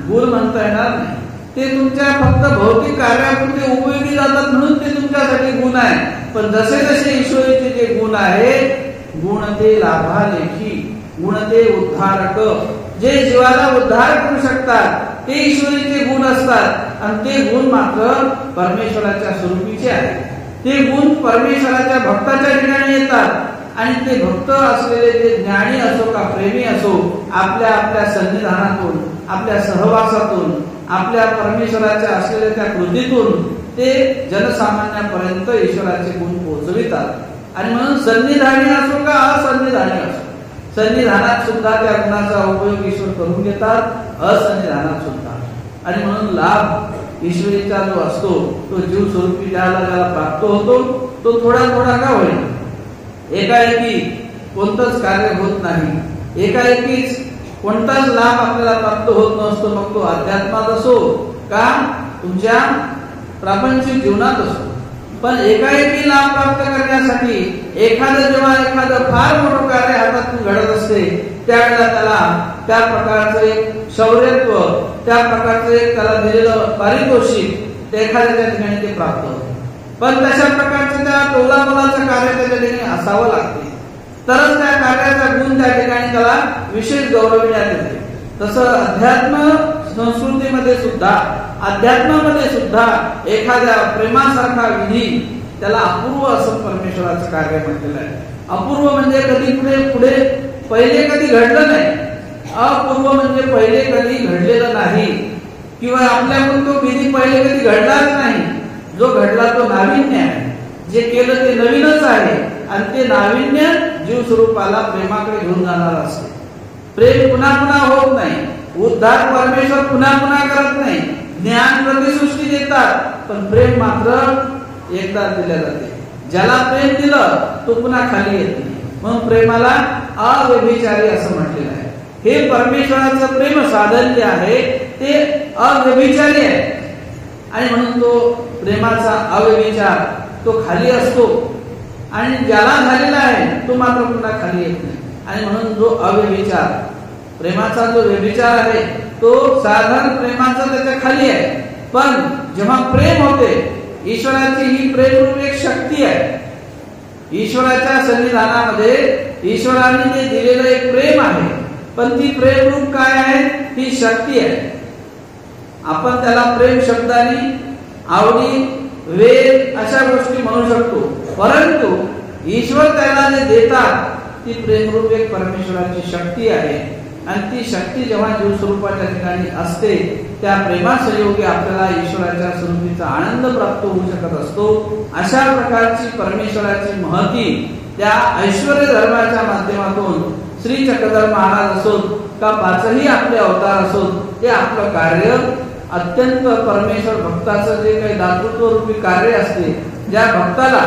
Speaker 1: गुण म्हणता येणार नाही. ते तुमच्या फक्त भौतिक कार्यापुरते उपयोगी जातात म्हणून ते तुमच्यासाठी गुण आहे. पण जसे जसे ईश्वरीचे जे गुण आहेत, गुण ते लाभालेखी, गुण ते उद्धारक, जे जीवाला उद्धार करू शकतात ते ईश्वरीचे गुण असतात. आणि ते गुण मात्र परमेश्वराच्या स्वरूपीचे आहेत. ते गुण परमेश्वराच्या भक्ताच्या ठिकाणी येतात. आणि ते भक्त असलेले जे ज्ञानी असो का प्रेमी असो, आपल्या आपल्या सन्निधानातून, आपल्या सहवासातून, आपल्या परमेश्वराच्या असलेल्या त्या कृतीतून ते जनसामान्यापर्यंत ईश्वराचे गुण पोहोचवितात. आणि म्हणून सन्निधानी असो का असन्निधानी असो, सन्निधानात सुद्धा त्या गुणाचा उपयोग ईश्वर करून घेतात, असन्निधानात सुद्धा. आणि म्हणून लाभ ईश्वरीचा जो असतो तो जीव स्वरूपी ज्याला प्राप्त होतो तो थोडा थोडा का होईल. एकाएकी कोणतंच कार्य होत नाही, एकाएकीच कोणताच लाभ आपल्याला प्राप्त होत नसतो. मग तो अध्यात्मात असो का तुमच्या प्रापंचिक जीवनात असो. पण एकाएकी लाभ प्राप्त करण्यासाठी जेव्हा एखादं फार मोठं कार्य हातातून घडत असते त्यावेळेला त्याला त्या प्रकारचं एक शौर्यत्व, त्या प्रकारचं एक त्याला दिलेलं पारितोषिक ते एखाद्याच्या ठिकाणी ते प्राप्त होतं. पण तशा प्रकारचं त्या टोलामोलाचं कार्य त्याच्या ठिकाणी असावं लागते, तरच त्या कार्याचा गुण त्या ठिकाणी त्याला विशेष गौरविण्यात येते. तसं अध्यात्म संस्कृतीमध्ये सुद्धा, अध्यात्मामध्ये सुद्धा एखाद्या प्रेमासारखा विधी त्याला अपूर्व असं परमेश्वराचं कार्य म्हटलेलं आहे. अपूर्व म्हणजे कधी पुढे पहिले कधी घडलं नाही, अपूर्व म्हणजे पहिले कधी घडलेलं नाही, किंवा आपल्याकडून तो विधी पहिले कधी घडलाच नाही. जो घडला तो नाविन्य आहे, जे केलं ते नवीनच आहे. आणि ते नाविन्य जीव स्वरूपाला प्रेमाकडे घेऊन जाणार असते. प्रेम पुन्हा पुन्हा होत नाही, उद्धार परमेश्वर पुन्हा पुन्हा करत नाही. ज्ञान प्रतिसृष्टी देतात, पण प्रेम मात्र एकदा दिले जाते. ज्याला प्रेम दिलं तो पुन्हा खाली येत नाही. म्हणून प्रेमाला अव्यभिचारी असं म्हटलेलं आहे. हे परमेश्वराचं प्रेम साधन जे आहे ते अव्यभिचारी आहे आणि म्हणून तो प्रेमाचा अव्यभिचार तो खाली असतो आणि ज्याला झालेला आहे तो मात्र पुन्हा खाली येत नाही. आणि म्हणून जो अव्यभिचार प्रेमाचा जो व्यभिचार आहे तो साधारण प्रेमाचा त्याच्या खाली आहे. पण जेव्हा प्रेम होते, ईश्वराची ही प्रेम एक शक्ती आहे. ईश्वराच्या सन्निधानामध्ये ईश्वराने ते दिलेलं एक प्रेम आहे, पण ती प्रेम रूप काय आहे? ही शक्ती आहे. आपण त्याला प्रेम शब्दाने आवडी वेद अशा गोष्टी म्हणू शकतो, परंतु ईश्वर त्याला जे देतात ती प्रेमरूप एक परमेश्वराची शक्ती आहे. आणि ती शक्ती जेव्हा जीव स्वरूपाच्या ठिकाणी असते त्या प्रेमासहयोगी आपल्याला ईश्वराच्या स्वरूपीचा आनंद प्राप्त होऊ शकत असतो. अशा प्रकारची परमेश्वराची महती त्या ऐश्वर्य धर्माच्या माध्यमातून श्री चक्रधर महाराज असोत का पाचही आपले अवतार असोत, ते आपलं कार्य अत्यंत परमेश्वर भक्ताचं जे काही दातृत्व रूपी कार्य असते, ज्या भक्ताला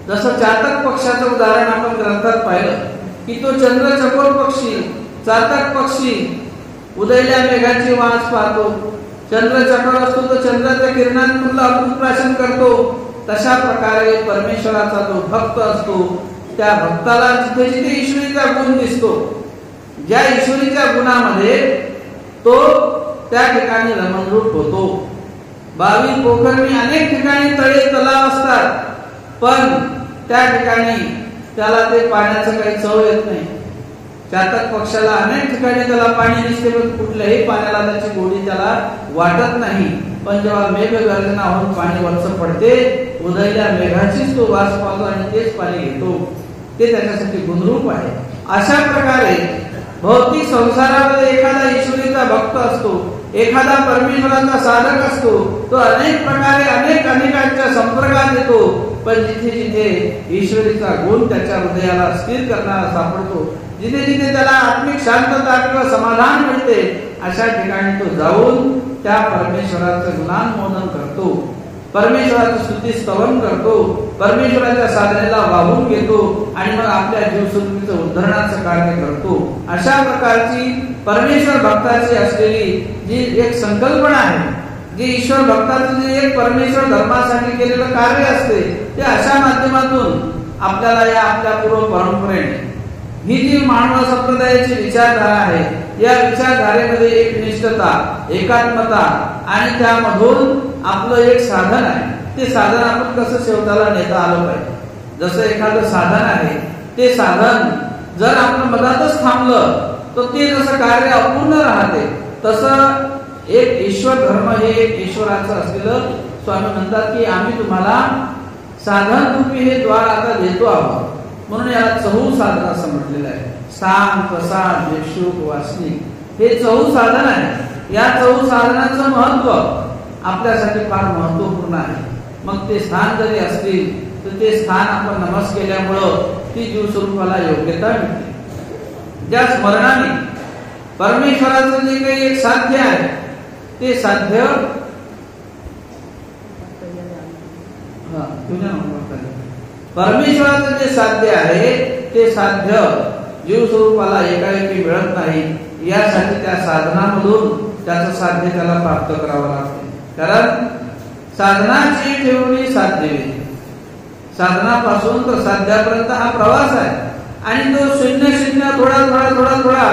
Speaker 1: जसं चातक पक्षाचं उदाहरण आपण ग्रंथात पाहिलं की तो चंद्र चकोर पक्षी, चातक पक्षी उदयल्या मेघाची वास पाहतो. चंद्र चकोर असतो तो चंद्राच्या किरणांतून अपुष्पासन करतो. तशा प्रकारे परमेश्वराचा जो भक्त असतो त्या भक्ताला जिथे जिथे ईश्वरीचा गुण दिसतो, ज्या ईश्वरीच्या गुणामध्ये तो त्या ठिकाणी रमणरूप होतो. 22 पोखरणी अनेक ठिकाणी तळे तलाव असतात, पण त्या ठिकाणी त्याला ते पाण्याचं काही चव येत नाही. चातक पक्षाला अनेक ठिकाणी त्याला पाणी दिसते, पण कुठल्याही पाण्याला त्याची गोडी त्याला वाटत नाही. पण जेव्हा मेघ गर्जना होऊन पाणी वरच पडते, उदयल्या मेघाचीच तो वास पाहतो आणि तेच पाणी घेतो. ते त्याच्यासाठी गुणरूप आहे. अशा प्रकारे भौतिक संसारामध्ये एखादा ईश्वरीचा भक्त असतो, एखादा परमेश्वराचा साधक असतो, तो अनेक प्रकारे अनेकांच्या संपर्कात येतो, पण जिथे जिथे ईश्वरीचा गुण त्याच्या हृदयाला स्थिर करणारा सापडतो, जिथे जिथे त्याला आत्मिक शांतता किंवा समाधान मिळते, अशा ठिकाणी तो जाऊन त्या परमेश्वराचं गुणानुमोदन करतो, परमेश्वराचं स्तुती स्तवन करतो, परमेश्वराच्या साधनेला वाहून घेतो आणि मग आपल्या जीवसृष्टीचं उद्धरणाचं कार्य करतो. अशा प्रकारची परमेश्वर भक्ताची असलेली जी एक संकल्पना आहे, जे ईश्वर भक्ताचं जे एक परमेश्वर धर्मासाठी केलेलं कार्य असते, ते अशा माध्यमातून आपल्याला या आपल्या पूर्व परंपरेने ही जी मानव संप्रदायाची विचारधारा आहे, या विचारधारेमध्ये एक निष्ठता, एकात्मता आणि त्यामधून आपलं एक साधन आहे. ते साधन आपण कसं शेवटाला नेता आलं पाहिजे. जसं एखादं साधन आहे, ते साधन जर आपण मधातच थांबलं तर ते जसं कार्य अपूर्ण राहते, तसं एक ईश्वर धर्म हे एक ईश्वराचं असलेलं स्वामी म्हणतात की आम्ही तुम्हाला साधन रूपी हे द्वार आता देतो आहोत. म्हणून याला चहू साधन असं म्हटलेलं आहे. साम, प्रसाद, भिक्षुक, वासनिक हे चहू साधन आहे. या चहू साधनाचं महत्व आपल्यासाठी फार महत्वपूर्ण आहे. मग ते स्थान जरी असतील तर ते स्थान आपण नमस केल्यामुळं ती जीव स्वरूपाला योग्यता मिळते. ज्या स्मरणाने परमेश्वराचं जे काही एक साध्य आहे ते साध्य परमेश्वराचं जे साध्य आहे ते साध्य जीव स्वरूपाला एकाएकी मिळत नाही. यासाठी त्या साधनामधून त्याचं साध्य त्याला प्राप्त करावं लागते. कारण साधनाची ठेवणी साध्य, साधनापासून तर साध्यापर्यंत हा प्रवास आहे आणि तो शून्य शून्य थोडा थोडा थोडा थोडा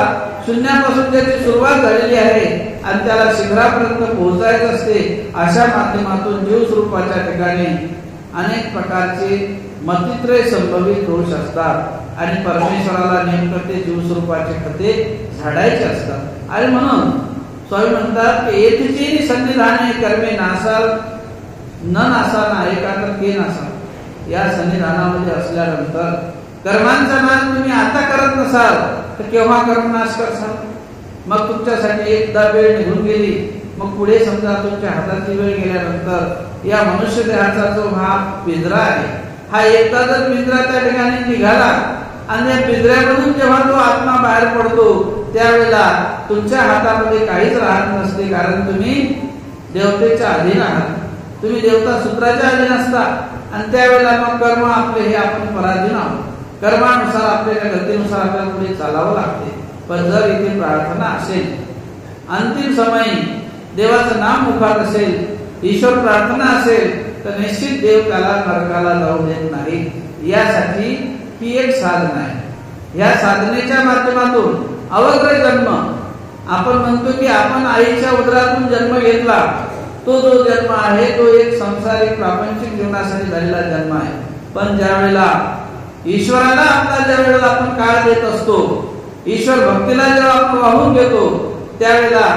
Speaker 1: शून्यापासून त्याची सुरुवात झालेली आहे आणि त्याला शिखरापर्यंत पोहोचायचं असते. अशा माध्यमातून जीव स्वरूपाच्या ठिकाणी अनेक प्रकारचे मतित्रय संभवित दोष असतात आणि परमेश्वराला नेमकं ते जीव स्वरूपाचे खते झाडायचे असतात. आणि म्हणून स्वामी म्हणतात की येथेची सन्निधाने कर्मे नासाल न नासाना एकांतर के नासा. या सन्निधानामध्ये असल्यानंतर कर्मांचा नाश तुम्ही आता करत नसाल तर केव्हा कर्मनाश करसाल. मग तुमच्यासाठी एकदा वेळ निघून गेली, मग पुढे समजा तुमच्या हाताची वेळ गेल्यानंतर या मनुष्य देहाचा जो हा पिंजरा आहे, हा एकदा जर पिंजरा त्या ठिकाणी निघाला आणि या पिंजऱ्यामधून जेव्हा तो आत्मा बाहेर पडतो त्यावेळेला तुमच्या हातामध्ये काहीच राहत नसते, कारण तुम्ही देवतेच्या अधीन आहात, तुम्ही देवता सूत्राच्या अधीन असता आणि त्यावेळेला मग कर्म आपले हे आपण पराधीन आहोत. कर्मानुसार आपल्या गतीनुसार आपल्याला पुढे चालावं लागते. पण जर इथे प्रार्थना असेल, अंतिम समयी देवाचं नाम मुखात असेल, ईश्वर प्रार्थना असेल, तर निश्चित देव त्याला नरकाला जाऊ देत नाही. यासाठी ही एक साधना आहे. या साधनेच्या माध्यमातून अवग्र जन्म, आपण म्हणतो की आपण आईच्या उदरातून जन्म घेतला, तो जो जन्म आहे तो एक संसारिक प्रापंचिक जीवनासाठी झालेला जन्म आहे. पण ज्या वेळेला ईश्वराला आपला ज्या वेळेला आपण काळ देत असतो, ईश्वर भक्तीला जेव्हा आपण वाहून घेतो, त्यावेळेला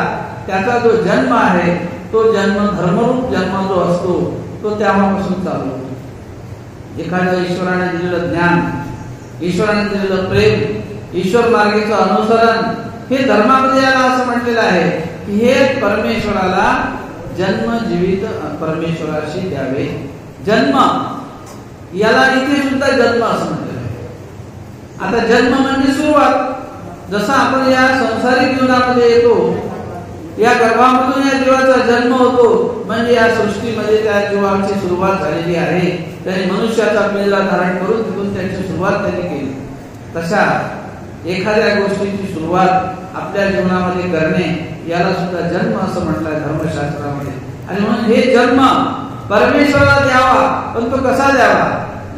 Speaker 1: त्याचा जो जन्म आहे तो जन्म धर्मरूप जन्म जो असतो तो तेव्हापासून चालू होतो. एखाद्या ईश्वराने दिलेलं ज्ञान, ईश्वराने दिलेलं प्रेम, ईश्वर मार्गाचं अनुसरण, हे धर्मामध्ये याला असं म्हटलेलं आहे की हे परमेश्वराला जन्म जीवित परमेश्वराशी द्यावे. जन्म याला इथे सुद्धा जन्म असं म्हटलेलं आहे. आता जन्म म्हणजे सुरुवात. जसं आपण या संसारिक जीवनामध्ये येतो, या गर्भामधून या जीवाचा जन्म होतो, म्हणजे या सृष्टीमध्ये त्या जीवाची सुरुवात झालेली आहे. त्याने मनुष्याचा पिंजरा धारण करून तिथून त्याची सुरुवात त्यांनी केली. तशा एखाद्या गोष्टीची सुरुवात आपल्या जीवनामध्ये करणे याला सुद्धा जन्म असं म्हटलंय धर्मशास्त्रामध्ये. आणि म्हणून हे जन्म परमेश्वराला द्यावा, पण तो कसा द्यावा?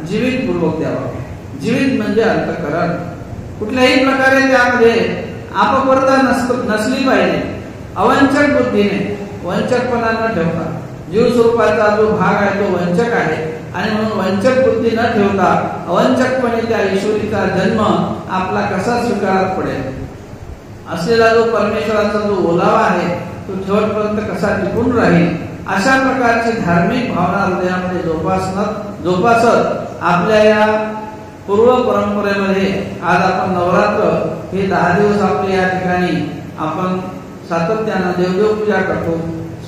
Speaker 1: जीवित पूर्वक द्यावा. जीवित म्हणजे अंतःकरण. कुठल्याही प्रकारे त्यामध्ये अपप्रदा नसली पाहिजे. अवंचक बुद्धीने, वंचकपणा न ठेवता, जीव स्वरूपाचा जो भाग आहे तो वंचक आहे आणि म्हणून वंचक बुद्धी न ठेवता अवंचकपणे त्या ईश्वरीचा जन्म आपला कसा स्वीकारात पडेल असलेला जो परमेश्वराचा जो ओलावा आहे तो शेवटपर्यंत कसा टिकून राहील, अशा प्रकारची धार्मिक भावना हृदयामध्ये जोपासत आपल्या या पूर्व परंपरेमध्ये आज आपण नवरात्र हे 10 दिवस आपले या ठिकाणी आपण सातत्यानं देवदेव पूजा करतो,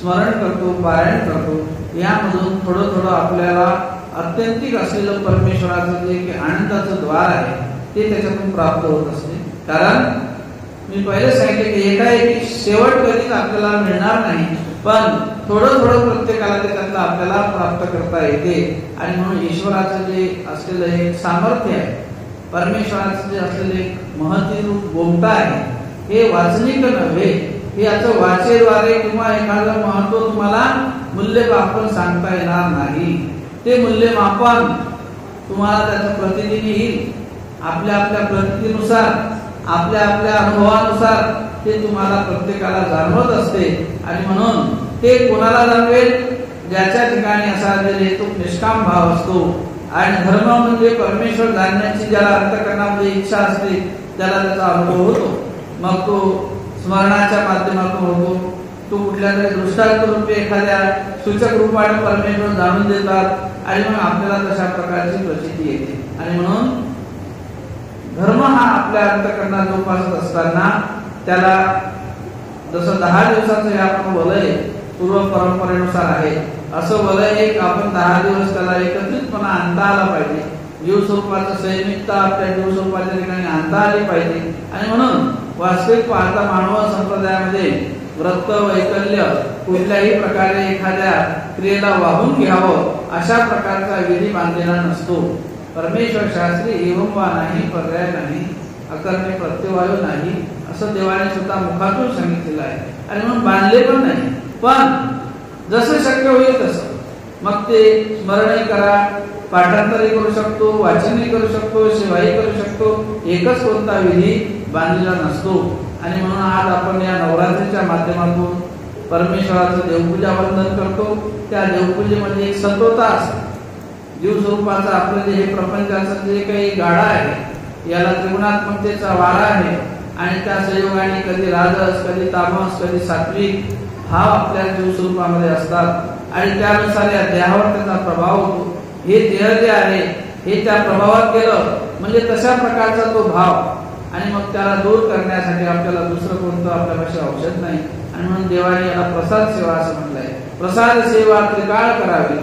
Speaker 1: स्मरण करतो, पारायण करतो. यामधून थोडं थोडं आपल्याला अत्यंतिक असलेलं परमेश्वराचं जे की आनंदाचं द्वार आहे ते त्याच्यातून प्राप्त होत असते. कारण मी पहिले सांगितले की एकाएकी शेवट कधीच आपल्याला मिळणार नाही, पण थोडं थोडं प्रत्येकाला त्यातलं आपल्याला प्राप्त करता येते. आणि म्हणून ईश्वराचं जे असलेलं एक सामर्थ्य आहे, परमेश्वराचं जे असलेलं एक महती रूप गोमटा आहे, हे वाचनिक नव्हे, हे याचं वाचेद्वारे किंवा एखादं महत्व तुम्हाला मूल्यमापन सांगता येणार नाही. ते मूल्यमापन तुम्हाला त्याचं प्रतिदिन येईल. आपल्या आपल्या प्रतिनुसार, आपल्या आपल्या अनुभवानुसार ते तुम्हाला प्रत्येकाला जाणवत असते. आणि म्हणून ते कोणाला जाणवेल? ज्याच्या ठिकाणी असा तो निष्काम भाव असतो. आणि धर्म म्हणजे परमेश्वर जाणण्याची ज्याला अंतःकरणामध्ये इच्छा असते त्याला त्याचा अनुभव होतो. मग तो स्मरणाच्या माध्यमातून होतो, तो कुठल्या तरी दृष्टांत रूपे एखाद्या सूचक रूपाने परमेश्वर जाणून देतात आणि मग आपल्याला तशा प्रकारची प्रचिती येते. आणि म्हणून धर्म हा आपल्या अंतःकरणात जोपासत असताना त्याला जसं 10 दिवसाचं हे आपण वलय पूर्व परंपरेनुसार आहे, असं वलय एक आपण 10 दिवस त्याला एकत्रितपणा आणता आला पाहिजे. जीव स्वरूपाचं संयमितता आपल्या जीव स्वरूपाच्या ठिकाणी आणता आली पाहिजे. आणि म्हणून वास्तविक पाहता मानव संप्रदायामध्ये व्रत वैकल्य कुठल्याही प्रकारे एखाद्या क्रियेला वाहून घ्यावं अशा प्रकारचा विधी बांधलेला नसतो. परमेश्वर शास्त्री एवं वा नाही, पर्याय नाही, अकर्मे प्रत्यवायू नाही, असं देवाने सुद्धा मुखातून सांगितलेलं आहे. आणि म्हणून बांधले पण नाही, पण जसं शक्य होईल तसं मग ते स्मरणही करा, पाठांतरही करू शकतो, वाचनही करू शकतो, सेवाही करू शकतो. एकच कोणता विधी बांधलेला नसतो. आणि म्हणून आज आपण या नवरात्रीच्या माध्यमातून परमेश्वराचं देवपूजा वंदन करतो. त्या देवपूजेमध्ये एक सत्वता असते. जीव स्वरूपाचं आपलं जे हे प्रपंचाचं जे काही गाडा आहे याला त्रिगुणात्मकतेचा वारा आहे. आणि त्या संयोगाने कधी राजस, कधी तामस, कधी सात्विक भाव आपल्या जीव स्वरूपामध्ये असतात. आणि त्यानुसार या देहावर त्याचा प्रभाव होतो. हे देह जे आहे हे त्या प्रभावात गेलं म्हणजे तशा प्रकारचा तो भाव. आणि मग त्याला दूर करण्यासाठी आपल्याला दुसरं कोणतं आपल्यापाशी औषध नाही. आणि म्हणून देवाने याला प्रसाद सेवा असं म्हटलंय. प्रसाद सेवा त्रिकाळ करावी.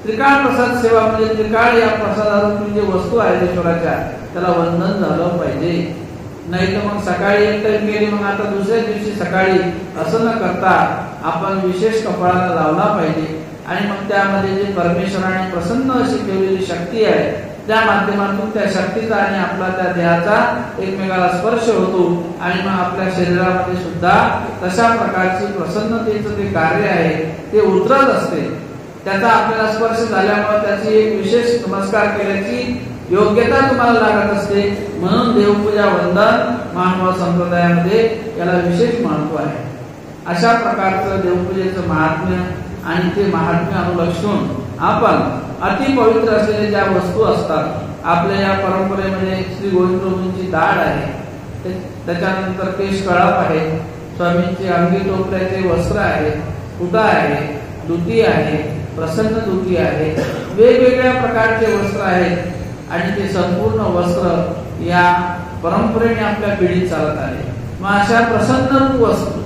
Speaker 1: त्रिकाळ प्रसाद सेवा म्हणजे त्रिकाळ या प्रसादातून जे वस्तू आहेत ईश्वराच्या त्याला वंदन झालं पाहिजे. नाही तर मग सकाळी एक टाइम केली मग आता दुसऱ्या दिवशी सकाळी असं न करता आपण विशेष कपाळाला लावला पाहिजे. आणि मग त्यामध्ये जे परमेश्वराने प्रसन्न अशी ठेवलेली शक्ती आहे त्या माध्यमातून त्या शक्तीचा आणि आपला त्या देहाचा एकमेकाला स्पर्श होतो आणि मग आपल्या शरीरामध्ये सुद्धा तशा प्रकारची प्रसन्नतेचं ते कार्य आहे ते उतरत असते. त्याचा आपल्याला स्पर्श झाल्यामुळे त्याची एक विशेष नमस्कार केल्याची योग्यता तुम्हाला लागत असते. म्हणून देवपूजा वंदन मानव संप्रदायामध्ये याला विशेष महत्व आहे. अशा प्रकारचं देवपूजेचं महात्म्य आणि ते महात्म्य अनुलक्षून आपण अति पवित्र असलेल्या ज्या वस्तू असतात आपल्या या परंपरेमध्ये श्री गोविंद प्रभूंची दाढ आहे, त्याच्यानंतर केश कळप आहे, स्वामींचे अंगी टोपल्याचे वस्त्र आहे, कुटा आहे, धुती आहे, प्रसन्न धुती आहे, वेगवेगळ्या प्रकारचे वस्त्र आहेत आणि ते संपूर्ण वस्त्र या परंपरेने आपल्या पिढीत चालत आले. मग अशा प्रसन्न वस्तू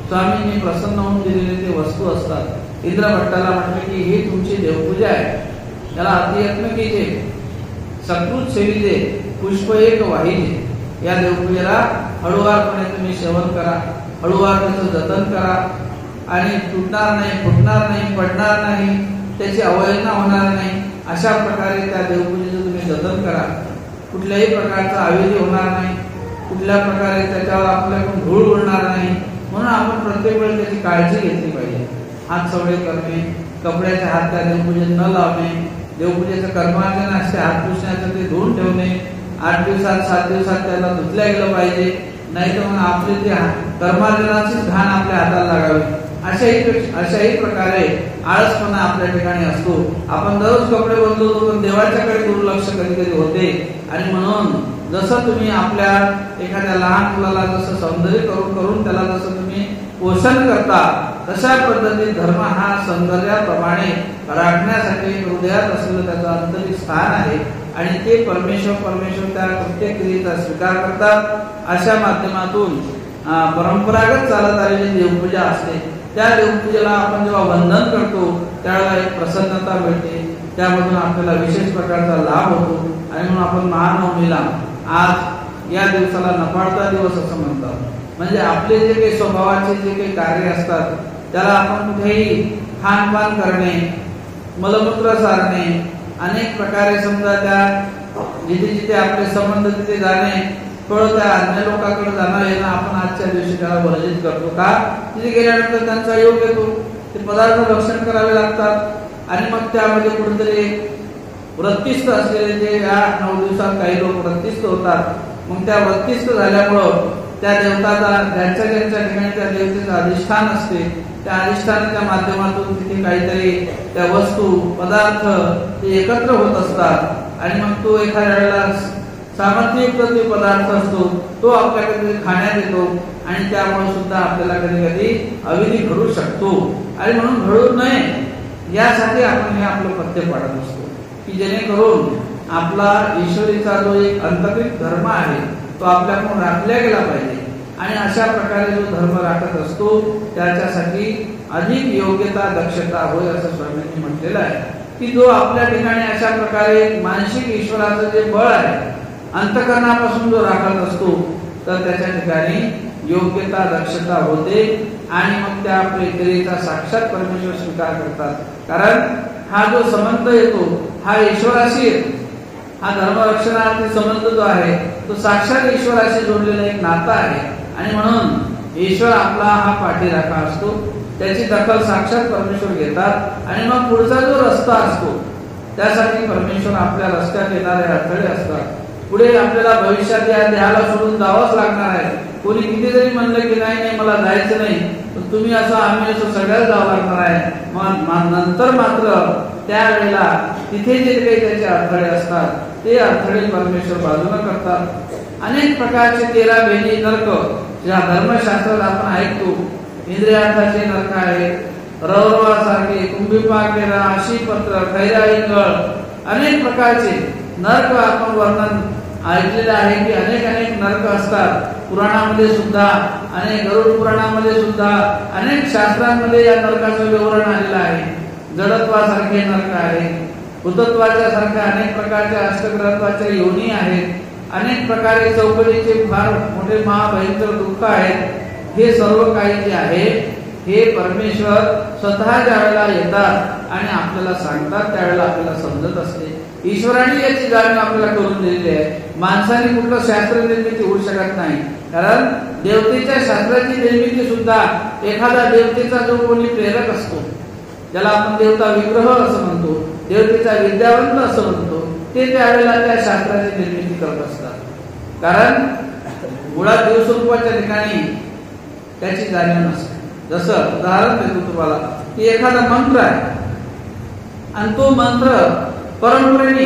Speaker 1: स्वामींनी प्रसन्न होऊन दिलेले ते वस्तू असतात. इंद्र भट्टाला म्हटले की ही तुमची देवपूजा आहे, याला अतियत्न कीजे, सकृत सेविजे, पुष्प एक वाहिजे. या देवपूजेला हळूवारपणे तुम्ही सेवन करा, हळूवार त्याचं जतन करा आणि तुटणार नाही, फुटणार नाही, पडणार नाही, त्याची अवहेलना होणार नाही अशा प्रकारे त्या देवपूजेचं तुम्ही जतन करा. कुठल्याही प्रकारचा अविधी होणार नाही, कुठल्या प्रकारे त्याच्यावर आपल्याकडून धूळ उडणार नाही. म्हणून आपण प्रत्येक वेळी त्याची काळजी घेतली पाहिजे. हात सवळे करणे, कपड्याचे हात त्या देवपूजेत न लावणे, देवपूजेचं कर्मार्जन असते हात पुसण्याचं ते धुवून ठेवणे, 8 दिवसात 7 दिवसात त्याला धुतल्या गेलं पाहिजे. नाही तर मग आपले ते कर्मार्जनाचीच घाण आपल्या हाताला लागावी. अशाही प्रकारे आळसपणा आपल्या ठिकाणी असतो. आपण दररोज कपडे बदलतो पण देवाच्याकडे दुर्लक्ष कधी कधी होते. आणि म्हणून जसं तुम्ही आपल्या एखाद्या लहान मुलाला जसं सौंदर्य करून करून त्याला जसं तुम्ही पोषण करता तशा पद्धतीने धर्म हा सौंदर्याप्रमाणे राखण्यासाठी हृदयात असलेलं त्याचं आंतरिक स्थान आहे आणि ते परमेश्वर त्या प्रत्येक क्रियेचा स्वीकार करतात. अशा माध्यमातून परंपरागत चालत आलेली देवपूजा असते. त्या देवपूजेला आपण जेव्हा वंदन करतो त्यावेळेला एक प्रसन्नता मिळते, त्यामधून आपल्याला विशेष प्रकारचा लाभ होतो. आणि म्हणून आपण महानवमीला आज या दिवसाला नपाळता दिवस असं म्हणतात. म्हणजे आपले जे काही स्वभावाचे जे काही कार्य असतात त्याला आपण कुठेही खानपान करणे, मलमूत्र सारणे, अनेक प्रकारे समजा त्या जिथे जिथे आपले संबंध तिथे जाणे, थोडं त्या अन्य लोकांकडे जाणं येणं आपण आजच्या दिवशी त्याला वर्जित करतो. का? तिथे गेल्यानंतर त्यांचा योग येतो, ते पदार्थ भक्षण करावे लागतात आणि मग त्यामध्ये कुठेतरी व्रतिस्थ असलेले जे या 9 दिवसात काही लोक व्रतिस्थ होतात. मग त्या व्रतिस्थ झाल्यामुळं त्या देवताचा ज्यांच्या ठिकाणी त्या देवतेचं अधिष्ठान असते त्या अधिष्ठानाच्या माध्यमातून तिथे काहीतरी त्या वस्तू पदार्थ ते एकत्र होत असतात आणि मग तो एखाद्या वेळेला सामर्थ्ययुक्त जो पदार्थ असतो तो आपल्याकडे खाण्यात येतो आणि त्यामुळे सुद्धा आपल्याला कधी कधी अविधी घडू शकतो. आणि म्हणून घडू नये यासाठी आपण हे आपलं पथ्य पाळत असतो की जेणेकरून आपला ईश्वरीचा जो एक अंतर्गत धर्म आहे तो आपल्याकडून राखला गेला पाहिजे. आणि अशा प्रकारे जो धर्म राखत असतो त्याच्यासाठी अधिक योग्यता दक्षता होय असं स्वामींनी म्हटलेलं आहे की जो आपल्या ठिकाणी अशा प्रकारे मानसिक ईश्वराचं जे बळ आहे अंतकरणापासून जो राखत असतो तर त्याच्या ठिकाणी योग्यता दक्षता होते आणि मग त्या आपल्या क्रियेचा साक्षात परमेश्वर स्वीकार करतात. कारण हा जो संबंध येतो हा ईश्वराशी येतो. हा धर्मरक्षणार्थी संबंध जो आहे तो साक्षात ईश्वराशी जोडलेला एक नाता आहे आणि म्हणून ईश्वर आपला हा पाठीराखा असतो. त्याची दखल साक्षात परमेश्वर घेतात आणि मग पुढचा जो रस्ता असतो त्यासाठी परमेश्वर आपल्या रस्त्यात येणारे अडथळे असतात. पुढे आपल्याला भविष्यात या देहाला सोडून जावंच लागणार आहे. कोणी किती जरी म्हणलं की नाही मला जायचं नाही पण तुम्ही असं आम्ही असं सगळ्यात जावं लागणार आहे. मग नंतर मात्र त्यावेळेला तिथे जे काही त्याचे अडथळे असतात ते अडथळे परमेश्वर बाजूला करतात. अनेक प्रकारचे 13 भेदी नरक ज्या धर्मशास्त्रात आपण ऐकतो. इंद्रियार्थाचे नरक आहेत, रौरवासारखे, कुंभीपाकेरा, आशीपत्र, खैरा इंगळ, अनेक प्रकारचे नरक आपण वर्णन ऐकलेलं आहे की अनेक नरक असतात. पुराणामध्ये सुद्धा अनेक गरुड पुराणामध्ये सुद्धा अनेक शास्त्रांमध्ये या नरकाचं विवरण आलेलं आहे. जडत्वासारखे नरक आहेत, भूतत्वाच्या सारख्या अनेक प्रकारच्या अष्टग्रहत्वाच्या योनी आहेत, अनेक प्रकारे चौकटीचे फार मोठे महाभयंकर दुःख आहेत. हे सर्व काही जे आहे हे परमेश्वर स्वतः ज्या वेळेला येतात आणि आपल्याला सांगतात त्यावेळेला आपल्याला समजत असते. ईश्वराने याची जाणीव आपल्याला करून दिलेली आहे. माणसाने कुठलं शास्त्र निर्मिती होऊ शकत नाही, कारण देवतेच्या शास्त्राची निर्मिती सुद्धा एखादा देवतेचा जो कोणी प्रेरक असतो, ज्याला आपण देवता विग्रह असं म्हणतो, देवतेचा विद्यावंत असं म्हणतो, ते त्यावेळेला त्या शास्त्राची निर्मिती करत असतात. कारण मुळात देवस्वरूपाच्या ठिकाणी त्याची जाणीव नसते. जसं उदाहरण देतो तुम्हाला की एखादा मंत्र आहे आणि तो मंत्र परंपरेने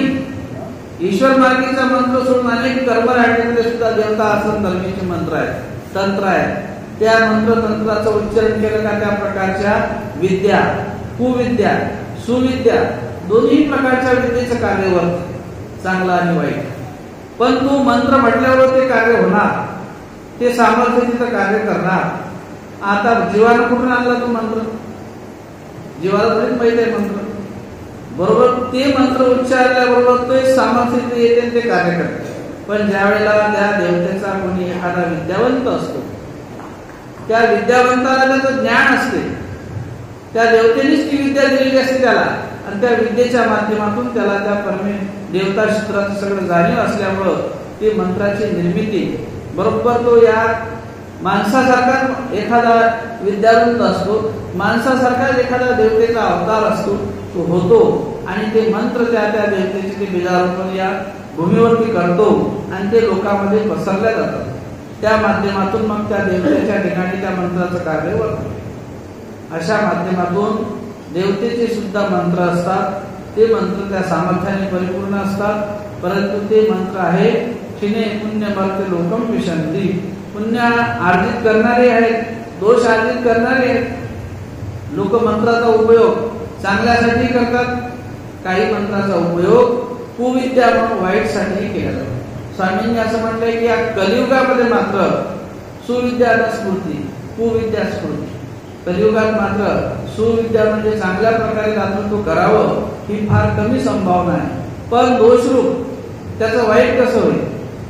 Speaker 1: ईश्वर मार्गीचा मंत्र सोडून अनेक कर्मराजीमध्ये सुद्धा देवता आसन धर्मीचे मंत्र आहेत, तंत्र आहेत. त्या मंत्र तंत्राचं उच्चारण केलं का त्या प्रकारच्या विद्या, कुविद्या, सुविद्या दोन्ही प्रकारच्या विद्येचं कार्य होतं, चांगलं आणि वाईट. पण तो मंत्र म्हटल्यावर ते कार्य होणार, ते सामर्थ्य तिथं कार्य करणार. आता जीवाला कुठून आणला तो मंत्र? जीवाला तरीच माहित आहे मंत्र, बरोबर ते मंत्र उच्चारल्याबरोबर ते सामर्थ्य येते, ते कार्य करते. पण ज्या वेळेला त्या देवतेचा कोणी एखादा विद्यावंत असतो, त्या विद्यावंताला त्याचं ज्ञान असते, त्या देवतेनेच ती विद्या दिलेली असते त्याला, आणि त्या विद्येच्या माध्यमातून त्याला त्या देवता क्षेत्राचं सगळं जाणीव असल्यामुळं ती मंत्राची निर्मिती बरोबर तो या माणसासारखा एखादा विद्यावंत असतो, माणसासारखा एखादा देवतेचा अवतार असतो, तो होतो आणि ते मंत्र त्या त्या देवतेचे ते बीजारोपण या भूमीवरती करतो आणि ते लोकांमध्ये पसरल्या जातात. त्या माध्यमातून मग त्या देवतेच्या ठिकाणी त्या मंत्राचं कार्य होतं. अशा माध्यमातून देवतेचे सुद्धा मंत्र असतात. ते मंत्र त्या सामर्थ्याने परिपूर्ण असतात, परंतु ते मंत्र आहे क्षिणे पुण्यमर्त्य लोकम विशंती. पुण्य अर्जित करणारे आहेत, दोष अर्जित करणारे आहेत. लोक मंत्राचा उपयोग चांगल्यासाठी करतात, काही मंत्राचा उपयोग कुविद्या म्हणून वाईटसाठी केला जातो. स्वामींनी असं म्हटलंय की या कलियुगामध्ये मात्र सुविद्या न स्फूर्ती, कुविद्या स्फूर्ती. कलियुगात मात्र सुविद्या म्हणजे चांगल्या प्रकारे दातृत्व करावं ही फार कमी संभावना आहे. पण दोषरूप त्याचं वाईट कसं होईल,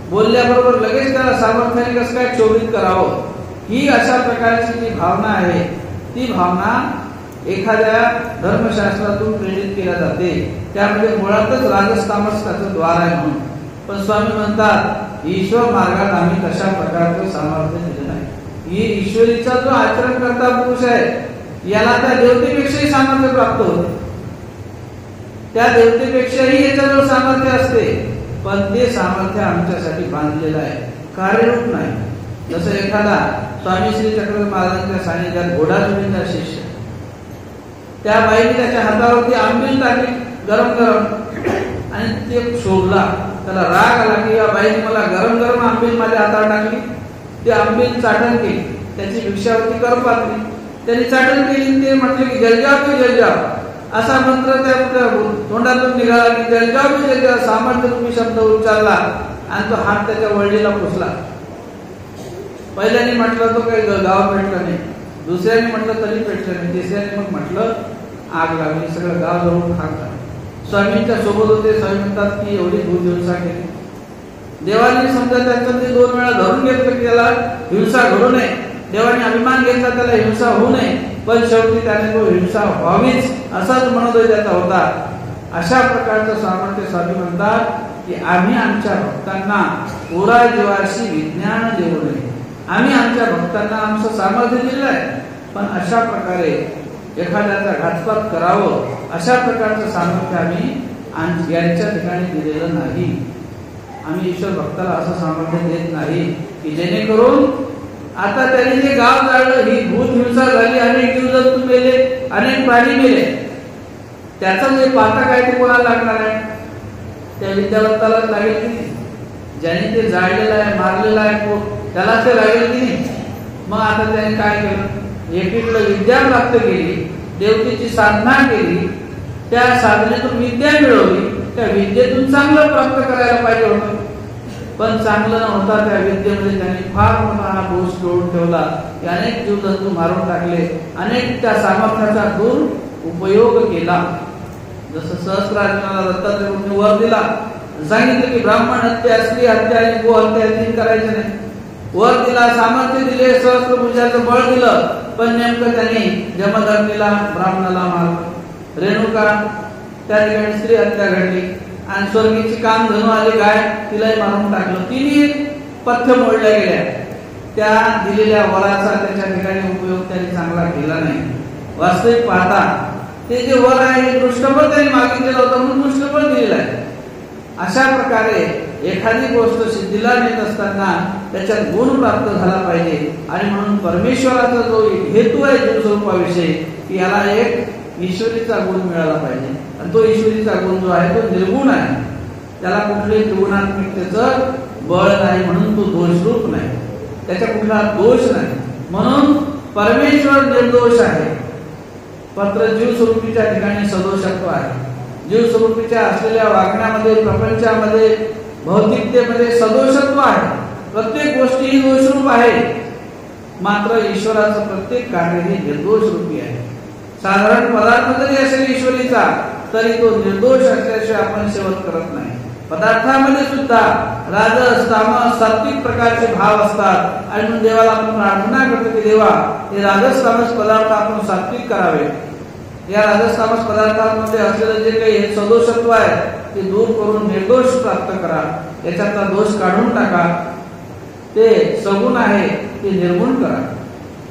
Speaker 1: बोलल्याबरोबर लगेच त्याला सामर्थ्याने कसं काय चोरीत करावं, ही अशा प्रकारची जी भावना आहे, ती भावना एखाद्या धर्मशास्त्रातून प्रेरित केल्या जाते. त्यामध्ये मुळातच राजस तामस त्याचं द्वार आहे म्हणून. पण स्वामी म्हणतात ईश्वर मार्गात आम्ही कशा प्रकारचं सामर्थ्य दिलं नाही. ही ईश्वरीचा जो आचरण करता पुरुष आहे याला त्या देवतेपेक्षाही सामर्थ्य प्राप्त होते, त्या देवतेपेक्षाही याच्याजवळ सामर्थ्य असते, पण ते सामर्थ्य आमच्यासाठी बांधलेलं आहे, कार्यरूप नाही. जसं एखादा स्वामी श्री चक्रवर्ती महाराजांच्या सानिध्यात घोडाजुरीचा शिष्य, त्या बाईने त्याच्या हातावरती आंबील टाकली गरम गरम आणि ते शोभला, त्याला राग आला की या बाईने मला गरम गरम आंबील माझ्या हातावर टाकली. ते आंबील चाटण केली, त्याची भिक्षावती कर पातली, त्यांनी चाटण केली. ते म्हटले की जलजाव की जलजाव असा मंत्र त्या तोंडातून निघाला की जलजाव की जलजाव सामर्थ्य तुम्ही शब्द उच्चारला आणि तो हात त्याच्या वळणीला पुसला. पहिल्याने म्हटलं तो काही गाव पेटलं नाही, दुसऱ्याने म्हटलं तरी पेटलं नाही, तिसऱ्याने मग म्हटलं आग लागली, सगळं गाव जवळून खाक झालं. स्वामींच्या सोबत होते. स्वामी म्हणतात की एवढी भूत हिंसा केली. देवाने समजा त्यांचं ते 2 वेळा धरून घेतलं की त्याला हिंसा घडू नये, देवाने अभिमान घेतला त्याला हिंसा होऊ नये, पण शेवटी त्याने तो हिंसा व्हावीच असाच मनोदय त्याचा होता. अशा प्रकारचं सामर्थ्य स्वामी म्हणतात की आम्ही आमच्या भक्तांना पुरा जीवाशी विज्ञान देऊ नये. आम्ही आमच्या भक्तांना आमचं सामर्थ्य दिलं आहे, पण अशा प्रकारे एखाद्याचा घातपात करावं अशा प्रकारचं सामर्थ्य आम्ही यांच्या ठिकाणी दिलेलं नाही. आम्ही ईश्वर भक्ताला असं सामर्थ्य देत नाही की जेणेकरून आता त्यांनी जे गाव जाळलं, ही भूत हिंसा झाली, अनेक जीवजंतू मेले, अनेक प्राणी मेले, त्याचा जे पाता काय ते कोणाला लागणार आहे? त्या विद्यावंतालाच लागेल की नाही? ज्याने ते जाळलेलं आहे, मारलेलं आहे, त्यालाच ते लागेल की नाही? मग आता त्याने काय केलं? एकीकडे विद्या प्राप्त केली, देवतेची साधना केली, त्या साधनेतून विद्या मिळवली, त्या विद्येतून चांगलं प्राप्त करायला पाहिजे होतं, पण चांगलं न होता त्या विद्येमध्ये त्यांनी फार मोठा हा दोष करून ठेवला की अनेक जीवजंतू मारून टाकले, अनेक त्या सामर्थ्याचा उपयोग केला. जसं सहस्रार्जुनाला दत्तात्रय गुरूंनी वर दिला, सांगितलं की ब्राह्मण हत्या, स्त्री हत्या आणि गो हत्या तीन करायचे नाही. वर दिला, सामर्थ्य दिले, सहस्त्रभुजाचं बळ दिलं, पण नेमकं त्यांनी जमदग्नीला ब्राह्मणाला मारलं. रेणुका त्या ठिकाणी स्त्री हत्या घडली आणि स्वर्गीची काम धनु आली गाय, तिलाही मारून टाकलं. तिन्ही पथ्य मोडल्या गेल्या. त्या दिलेल्या वराचा त्याच्या ठिकाणी उपयोग त्यांनी चांगला केला नाही. वास्तविक पाहता ते जे वर आहे दृष्टफळ त्यांनी मागितलेलं होतं म्हणून दृष्टफळ दिलेलं आहे. अशा प्रकारे एखादी गोष्ट सिद्धीला नेत असताना त्याच्यात गुण प्राप्त झाला पाहिजे. आणि म्हणून परमेश्वराचा जो हेतू आहे जीवस्वरूपाविषयी की याला एक ईश्वरीचा गुण मिळाला पाहिजे. आणि तो ईश्वरीचा गुण जो आहे तो निर्गुण आहे. त्याला कुठले त्रिगुणात्मकतेचं बळ नाही, म्हणून तो दोषरूप नाही, त्याच्या कुठला दोष नाही. म्हणून परमेश्वर निर्दोष आहे. मात्र जीवस्वरूपीच्या ठिकाणी सदोषत्व आहे. जीवस्वरूपीच्या असलेल्या वागण्यामध्ये, प्रपंचामध्ये, भौतिकतेमध्ये सदोषत्व आहे. प्रत्येक गोष्टी ही दोषरूप आहे. मात्र ईश्वराचं प्रत्येक कार्य हे निर्दोष रूपी आहे. साधारण पदार्थ जरी असेल ईश्वरीचा तरी तो निर्दोष असल्याशिवाय आपण सेवन करत नाही. पदार्थामध्ये सुद्धा राजस, तामस, सात्विक प्रकारचे भाव असतात. आणि म्हणून देवाला आपण प्रार्थना करतो की देवा हे राजस तामस पदार्थ आपण सात्विक करावे. या राजस तामस पदार्थांमध्ये असलेलं जे काही हे सदोषत्व आहे ते दूर करून निर्दोष प्राप्त करा. याच्यातला दोष काढून टाका. ते सगुण आहे ते निर्गुण करा.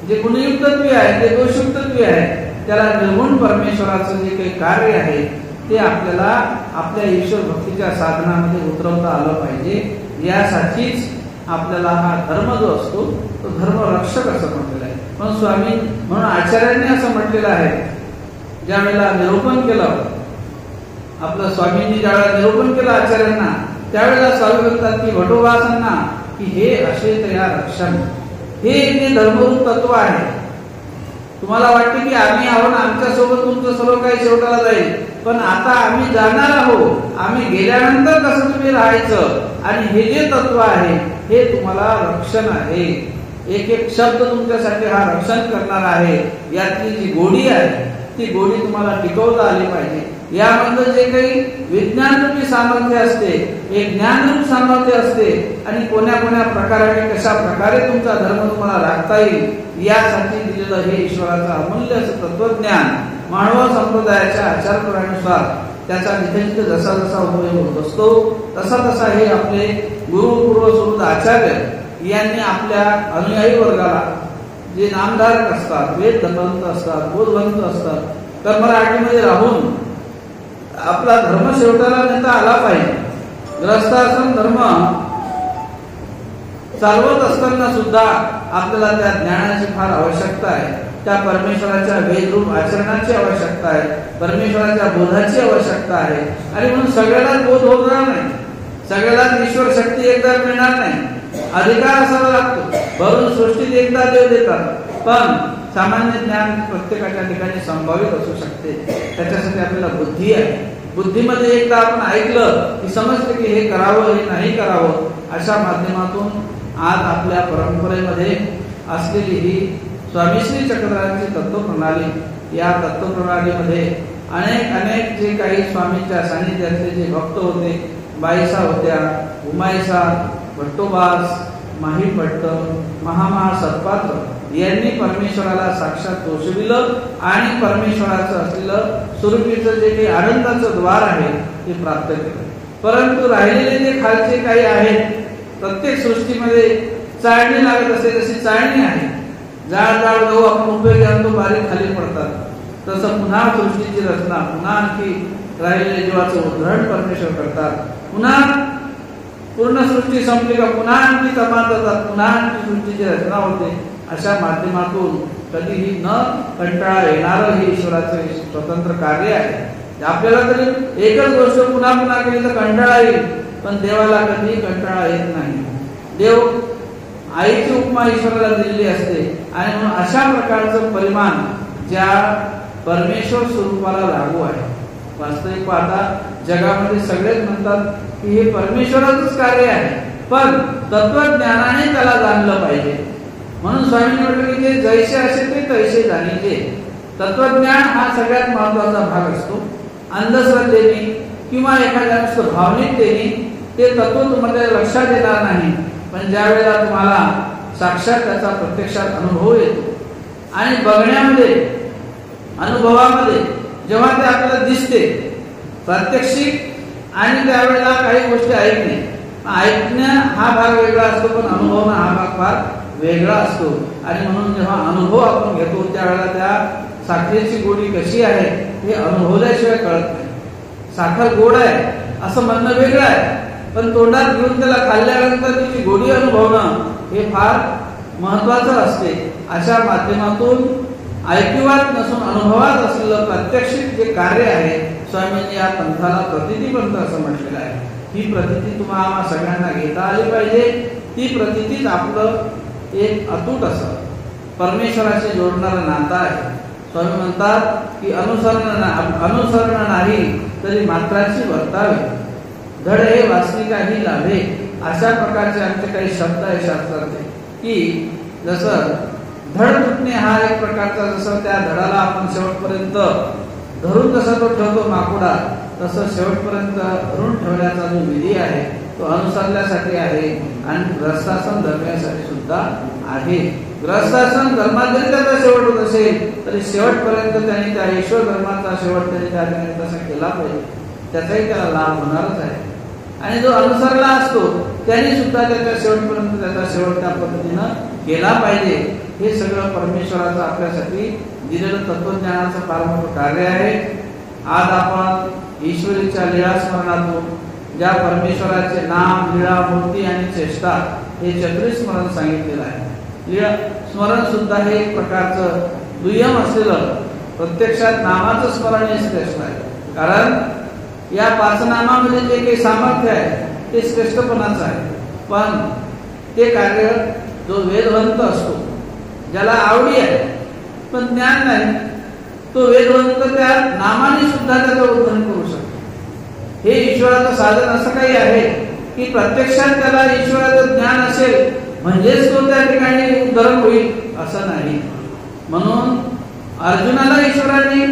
Speaker 1: जे गुणयुक्तत्व आहे ते दोषयुक्तत्व आहे त्याला निर्गुण परमेश्वराचं जे काही कार्य आहे ते आपल्याला आपल्या ईश्वर भक्तीच्या साधनामध्ये उतरवता आलं पाहिजे. यासाठीच आपल्याला हा धर्म जो असतो तो धर्म रक्षक असं म्हटलेला आहे. म्हणून आचार्यांनी असं म्हटलेलं आहे, ज्या वेळेला निरूपण केलं आपलं स्वामींनी, ज्यावेळेला निरूपण केलं आचार्यांना, त्यावेळेला स्वामी म्हणतात की भटोबासांना की हे असे तया रक्षण, हे धर्मरूप तत्व आहे. तुम्हाला वाटते की आम्ही आहोत, आमच्या सोबत तुमचं सर्व काही शेवटाला जाईल, पण आता आम्ही जाणार आहोत, आम्ही गेल्यानंतर कसं तुम्ही राहायचं, आणि हे जे तत्व आहे हे तुम्हाला रक्षण आहे. एक एक शब्द तुमच्यासाठी हा रक्षण करणार आहे. यातली जी गोडी आहे ती गोडी तुम्हाला टिकवता आली पाहिजे. यामधलं जे काही विज्ञानरूपी सामर्थ्य असते, एक ज्ञानरूप सामर्थ्य असते, आणि कोण्या कोण्या प्रकाराने कशा प्रकारे तुमचा धर्म तुम्हाला राखता येईल यासाठी दिलेलं हे ईश्वराचं अमूल्य असं तत्वज्ञान मानव संप्रदायाच्या आचारप्रणानुसार त्याचा तिथे जसा जसा उपयोग होत असतो तसा तसा हे आपले गुरुपूर्वसुद्ध आचार्य यांनी आपल्या अनुयायी वर्गाला, जे नामधारक असतात, वेद दंतवंत असतात, बोधवंत असतात, कर्मराटीमध्ये राहून आपला धर्म शेवटाला नेता आला पाहिजे. ग्रहस्थाश्रम धर्म चालवत असताना सुद्धा आपल्याला त्या ज्ञानाची फार आवश्यकता आहे. त्या परमेश्वराच्या वेदरूप आचरणाची आवश्यकता आहे. परमेश्वराच्या बोधाची आवश्यकता आहे. आणि म्हणून सगळ्यालाच बोध होणार नाही, सगळ्यालाच ईश्वर शक्ती एकदा मिळणार नाही. अधिकार असावा लागतो. भरून सृष्टीत एकदा देव देतात, पण सामान्य ज्ञान प्रत्येकाच्या ठिकाणी संभावित असू शकते. त्याच्यासाठी आपल्याला बुद्धी आहे. बुद्धीमध्ये एकदा आपण ऐकलं की समजते की हे करावं हे नाही करावं. अशा माध्यमातून आज आपल्या परंपरेमध्ये असलेली ही स्वामी श्री चक्रधरांची तत्वप्रणाली, या तत्वप्रणालीमध्ये अनेक जे काही स्वामींच्या सानिध्यातले जे भक्त होते, बाईसा होत्या, उमाईसा, भट्टोबास, माही भट्ट, महामहा सत्पात्र यांनी परमेश्वराला साक्षात तोषविलं आणि परमेश्वराचं असलेलं स्वरूपीचं जे काही आनंदाचं द्वार आहे ते प्राप्त केलं. परंतु राहिलेले जे खालचे काही आहेत, प्रत्येक सृष्टीमध्ये चाळणी लागत असते, जशी चाळणी आहे, जाड जाड गहू आपण उपयोगी आणतो, बारीक खाली पडतात, तसं पुन्हा सृष्टीची रचना, पुन्हा आणखी राहिलेल्या जीवाचं उद्धरण परमेश्वर करतात. पुन्हा पूर्ण सृष्टी संपली का पुन्हा आणखी समाज जातात, पुन्हा आणखी सृष्टीची रचना होते. अशा माध्यमातून कधीही न कंटाळा येणारं हे ईश्वराचं स्वतंत्र कार्य आहे. आपल्याला तरी एकच गोष्ट पुन्हा पुन्हा केली तर कंटाळा येईल, पण देवाला कधी कंटाळा येत नाही. देव आईची उपमा ईश्वराला दिलेली असते. आणि म्हणून अशा प्रकारचं परिमाण ज्या परमेश्वर स्वरूपाला लागू आहे. वास्तविक पाहता जगामध्ये सगळेच म्हणतात की हे परमेश्वराचंच कार्य आहे, पण तत्वज्ञानाने त्याला जाणलं पाहिजे. म्हणून स्वामींनी म्हटलं की जे जैसे असे ते तैसे जाणीजे. तत्वज्ञान हा सगळ्यात महत्वाचा भाग असतो. अंधश्रद्धेने किंवा एखाद्या भावनिकतेने ते तत्व तुम्हाला लक्षात येणार नाही, पण ज्या वेळेला तुम्हाला साक्षात त्याचा प्रत्यक्षात अनुभव येतो आणि बघण्यामध्ये अनुभवामध्ये जेव्हा ते आपल्याला दिसते प्रात्यक्षिक आणि त्यावेळेला काही गोष्टी ऐकणं हा भाग वेगळा असतो, पण अनुभवणं हा भाग फार वेगळा असतो. आणि म्हणून जेव्हा अनुभव आपण घेतो त्यावेळेला त्या साखरेची गोडी कशी आहे हे अनुभवल्याशिवाय कळत नाही. साखर गोड आहे असं म्हणणं वेगळं आहे, पण तोंडात घेऊन त्याला खाल्ल्यानंतर त्याची गोडी अनुभवणं हे फार महत्वाचं असते. अशा माध्यमातून ऐकिवात नसून अनुभवात असलेलं प्रात्यक्षिक जे कार्य आहे, स्वामींनी या पंथाला प्रतिती पंथ असं म्हटलेलं आहे. ही प्रतिती तुम्हाला सगळ्यांना घेता आली पाहिजे. ती प्रतितीच आपलं एक अतूट असं परमेश्वराशी जोडणारं नातं आहे. स्वामी म्हणतात की अनुसरण नाही तरी मात्राची वर्तावे, धड हे वासनिकाही लाभे. अशा प्रकारचे आमचे काही शब्द आहे शास्त्राचे की जसं धड तुटणे हा एक प्रकारचा, जसं त्या धडाला आपण शेवटपर्यंत धरून जसा तो ठेवतो माकुडा, तसं शेवटपर्यंत धरून ठेवण्याचा जो विधी आहे तो अनुसरण्यासाठी आहे आणि ग्रहस्थासन धर्मासाठी सुद्धा आहे. ग्रहस्थासन धर्मात जरी त्याचा शेवट होत असेल तरी शेवटपर्यंत त्यांनी त्या ईश्वर धर्माचा शेवट तरी त्याने तसा केला पाहिजे, त्याचाही त्याला लाभ होणारच आहे. आणि जो अनुसरला असतो त्यांनी सुद्धा त्याच्या शेवटपर्यंत त्याचा शेवट त्या पद्धतीनं केला पाहिजे. हे सगळं परमेश्वराचं आपल्यासाठी दिलेलं तत्वज्ञानाचं फार मोठं कार्य आहे. आज आपण ईश्वरीच्या लीळा स्मरणातून ज्या परमेश्वराचे नाम, लीळा, मूर्ती आणि चेष्टा हे चक्री स्मरण सांगितलेलं आहे. लीळा स्मरण सुद्धा हे एक प्रकारचं दुय्यम असलेलं प्रत्यक्षात नामाचं स्मरण हे श्रेष्ठ आहे. कारण या पाच नामामध्ये जे काही सामर्थ्य आहे ते श्रेष्ठपणाचं आहे, पण ते कार्य जो वेदवंत असतो, ज्याला आवडी आहे पण ज्ञान नाही, तो वेदवंत त्या नामाने सुद्धा त्याचं उद्धरण करू शकतो. हे ईश्वराचं साधन असं काही आहे की प्रत्यक्षात त्याला ईश्वराचं ज्ञान असेल म्हणजेच तो त्या ठिकाणी उद्धरण होईल असं नाही. म्हणून अर्जुनाला ईश्वराने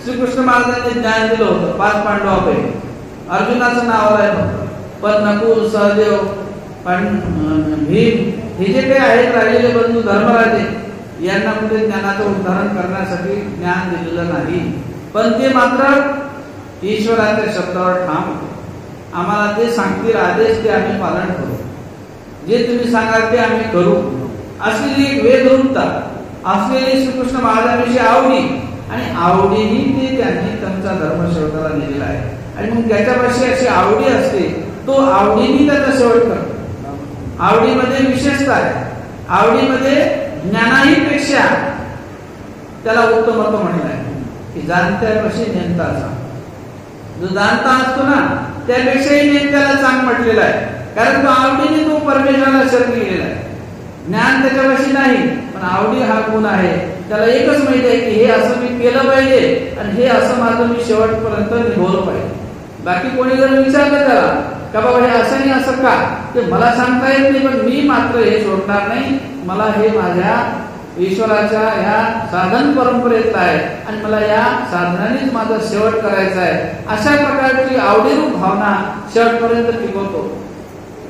Speaker 1: श्रीकृष्ण महाराजांनी ज्ञान दिलं होतं. 5 पांडवापैकी अर्जुनाचं नाव आहे फक्त, पण नकुल, सहदेव, भीम हे जे काही आहेत राहिलेले बंधू धर्मराजे यांना कुठे ज्ञानाचं उद्धारण करण्यासाठी ज्ञान दिलेलं नाही, पण ते मात्र ईश्वराच्या शब्दावर ठाम होते. आम्हाला ते सांगतील आदेश ते आम्ही पालन करू, जे तुम्ही सांगाल ते आम्ही करू. असलेली एक वेदरूपता असलेली श्रीकृष्ण महाराजांविषयी आवडी आणि आवडीने ते त्यांनी त्यांचा धर्म शेवटाला दिलेला आहे. आणि मग त्याच्यापाशी अशी आवडी असते, तो आवडीने त्याचा शेवट करतो. आवडीमध्ये विशेषता आहे, आवडीमध्ये ज्ञानाही पेक्षा त्याला उत्तमत्व म्हटलं आहे की जाणत्यापाशी नेमताचा. जो जाणता असतो ना त्यापेक्षाही नेमत्याला चांग म्हटलेला आहे, कारण तो आवडीने तो परमेश्वराला शरण गेलेला आहे. ज्ञान त्याच्यापाशी नाही, पण आवडी हा गुण आहे. त्याला एकच माहिती आहे की हे असं मी केलं पाहिजे आणि हे असं माझं मी शेवटपर्यंत निभवलं पाहिजे. बाकी कोणी जर विचारलं त्याला का बाबा हे असं नाही असं का, ते मला सांगता येत नाही, पण मी मात्र हे सोडणार नाही. मला हे माझ्या ईश्वराच्या ह्या साधन परंपरेतलं आहे आणि मला या साधनानेच माझा शेवट करायचा आहे. अशा प्रकारची आवडीरूप भावना शेवटपर्यंत टिकवतो.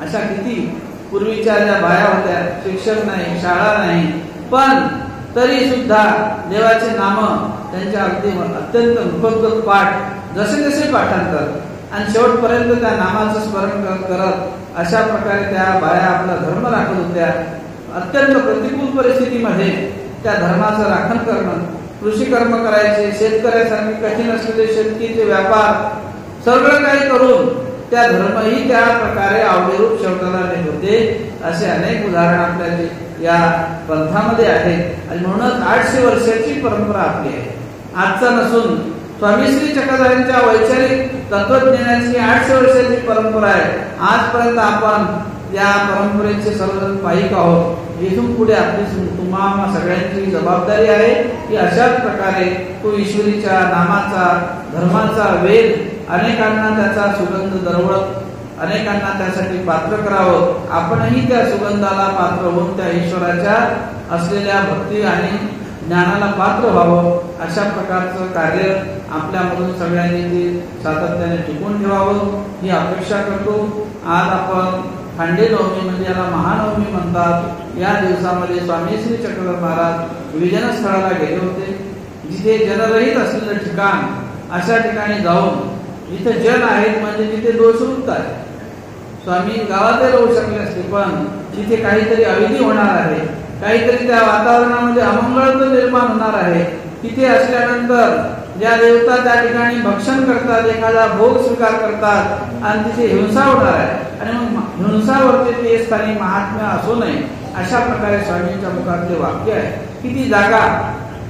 Speaker 1: अशा किती पूर्वीच्या ज्या बाया होत्या, शिक्षण नाही, शाळा नाही, पण तरी सुद्धा देवाचे नाम त्यांच्या अगदी अत्यंत मुखोद्गत पाठ, जसे जसे पाठांतर आणि शेवटपर्यंत त्या नामाचं स्मरण करत अशा प्रकारे त्या बाया आपला धर्म राखत होत्या. अत्यंत प्रतिकूल परिस्थितीमध्ये त्या धर्माचं राखण करणं, कृषी कर्म करायचे, शेतकऱ्यासारखे कठीण असलेले शेतीचे व्यापार सगळं काही करून त्या धर्मही त्या प्रकारे आवडीरूप शेवटाला नेत होते. असे अनेक उदाहरण आपल्या या पंथामध्ये आहेत आणि म्हणूनच 800 वर्षाची परंपरा आपली आहे. आजचा नसून स्वामी श्री चक्रधाऱ्यांच्या वैचारिक तत्वज्ञानाची 800 वर्षाची परंपरा आहे. आजपर्यंत आपण या परंपरेचे सर्वजण पाईक आहोत. इथून पुढे आपली तुम्हा सगळ्यांची जबाबदारी आहे की अशाच प्रकारे तो ईश्वरीच्या नामाचा, धर्माचा वेद अनेकांना त्याचा सुगंध दरवळत, अनेकांना त्यासाठी पात्र करावं. आपणही त्या सुगंधाला पात्र होऊन त्या ईश्वराच्या असलेल्या भक्ती आणि ज्ञानाला पात्र व्हावं, अशा प्रकारचं कार्य आपल्यामधून सगळ्यांनी ते सातत्याने टिकून ठेवावं ही अपेक्षा करतो. आज आपण खांडे नवमी म्हणजे याला महानवमी म्हणतात. या दिवसामध्ये स्वामी श्री चक्रधर महाराज विजन स्थळाला गेले होते. जिथे जनरहित असलेलं ठिकाण, अशा ठिकाणी जाऊन जिथे जन आहेत म्हणजे तिथे दोषमुक्त आहे. स्वामी गावातही राहू शकले असते, पण तिथे काहीतरी अविधी होणार आहे, काहीतरी त्या वातावरणामध्ये अमंगळ निर्माण होणार आहे. तिथे असल्यानंतर ज्या देवता त्या ठिकाणी भक्षण करतात, एखादा भोग स्वीकार करतात आणि तिथे हिंसा होणार आहे. आणि मग हिंसावरती ते स्थानी महात्म्य असू नये, अशा प्रकारे स्वामींच्या मुखातले वाक्य आहे. किती जागा,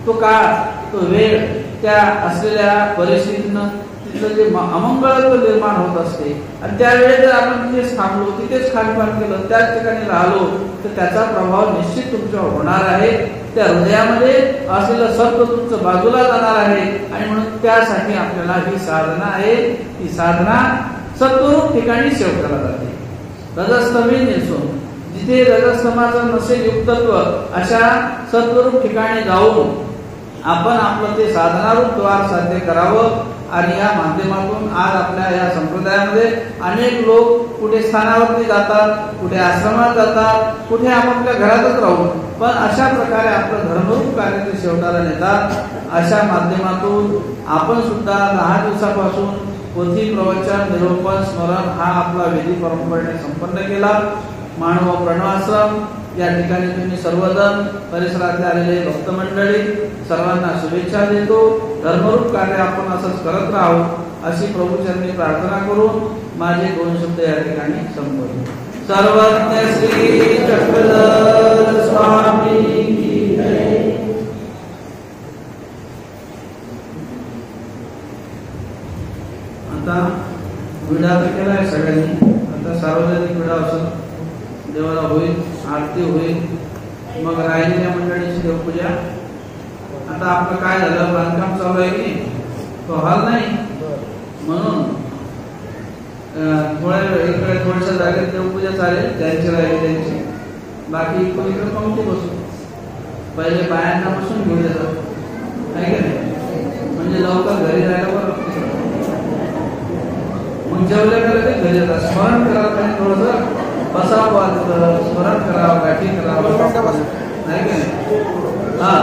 Speaker 1: तो काळ, तो वेळ, त्या असलेल्या परिस्थितीनं तिथलं जे अमंगळ निर्माण होत असते. आणि त्यावेळेस जर आपण तिथेच थांबलो, तिथेच खानपान केलं, त्याच ठिकाणी राहिलो, तर त्याचा प्रभाव निश्चित तुमच्यावर होणार आहे. त्या हृदयामध्ये असलेलं सत्व तुमचं बाजूला जाणार आहे. आणि म्हणून त्यासाठी आपल्याला ही साधना आहे. ती साधना सत्वरूप ठिकाणी सेवकाला जाते. रजस्तमी नेसून जिथे रजस्तमाचं नसेल युक्तत्व, अशा सत्वरूप ठिकाणी जाऊन आपण आपलं ते साधनारूप द्वार साध्य करावं. आणि या माध्यमातून आज आपल्या या संप्रदायामध्ये अनेक लोक कुठे स्थानावरती जातात, कुठे आश्रमात जातात, कुठे आपापल्या घरातच राहून, पण अशा प्रकारे आपलं धर्मरूप कार्य ते शेवटाला नेतात. अशा माध्यमातून आपण सुद्धा 10 दिवसापासून पोथी, प्रवचन, निरूपण, स्मरण हा आपला विधी परंपरेने संपन्न केला. मानव प्रणवाश्रम या ठिकाणी तुम्ही सर्वजण परिसरातले आलेले भक्त मंडळी सर्वांना शुभेच्छा देतो. धर्मरूप कार्य आपण असंच करत राहू, अशी प्रभूचरणी प्रार्थना करून माझे 2 शब्द या ठिकाणी संपवतो. सर्वज्ञ श्री चक्रधर स्वामी की जय. आता विडा तर केलाय सगळ्यांनी. आता सार्वजनिक विडा असं देवाला होईल, आरती होईल, मग राहिलेल्या मंडळीची देवपूजा. आता आपलं काय झालं, बांधकाम चालू आहे की तो हॉल नाही, म्हणून इकडे थोड्याशा जागेत देवपूजा चालेल, त्यांची राहिली त्यांची, बाकी इकडे पंक्ती बसू. पहिले बायांना बसून घेऊन येतात, नाही का नाही, म्हणजे लवकर घरी जायला बरं. मग जेवल्या गेलं घरी येतात. स्मरण करावं, थोडस बसावं, स्मरण करावं, गाठी करावं, नाही का नाही. हा.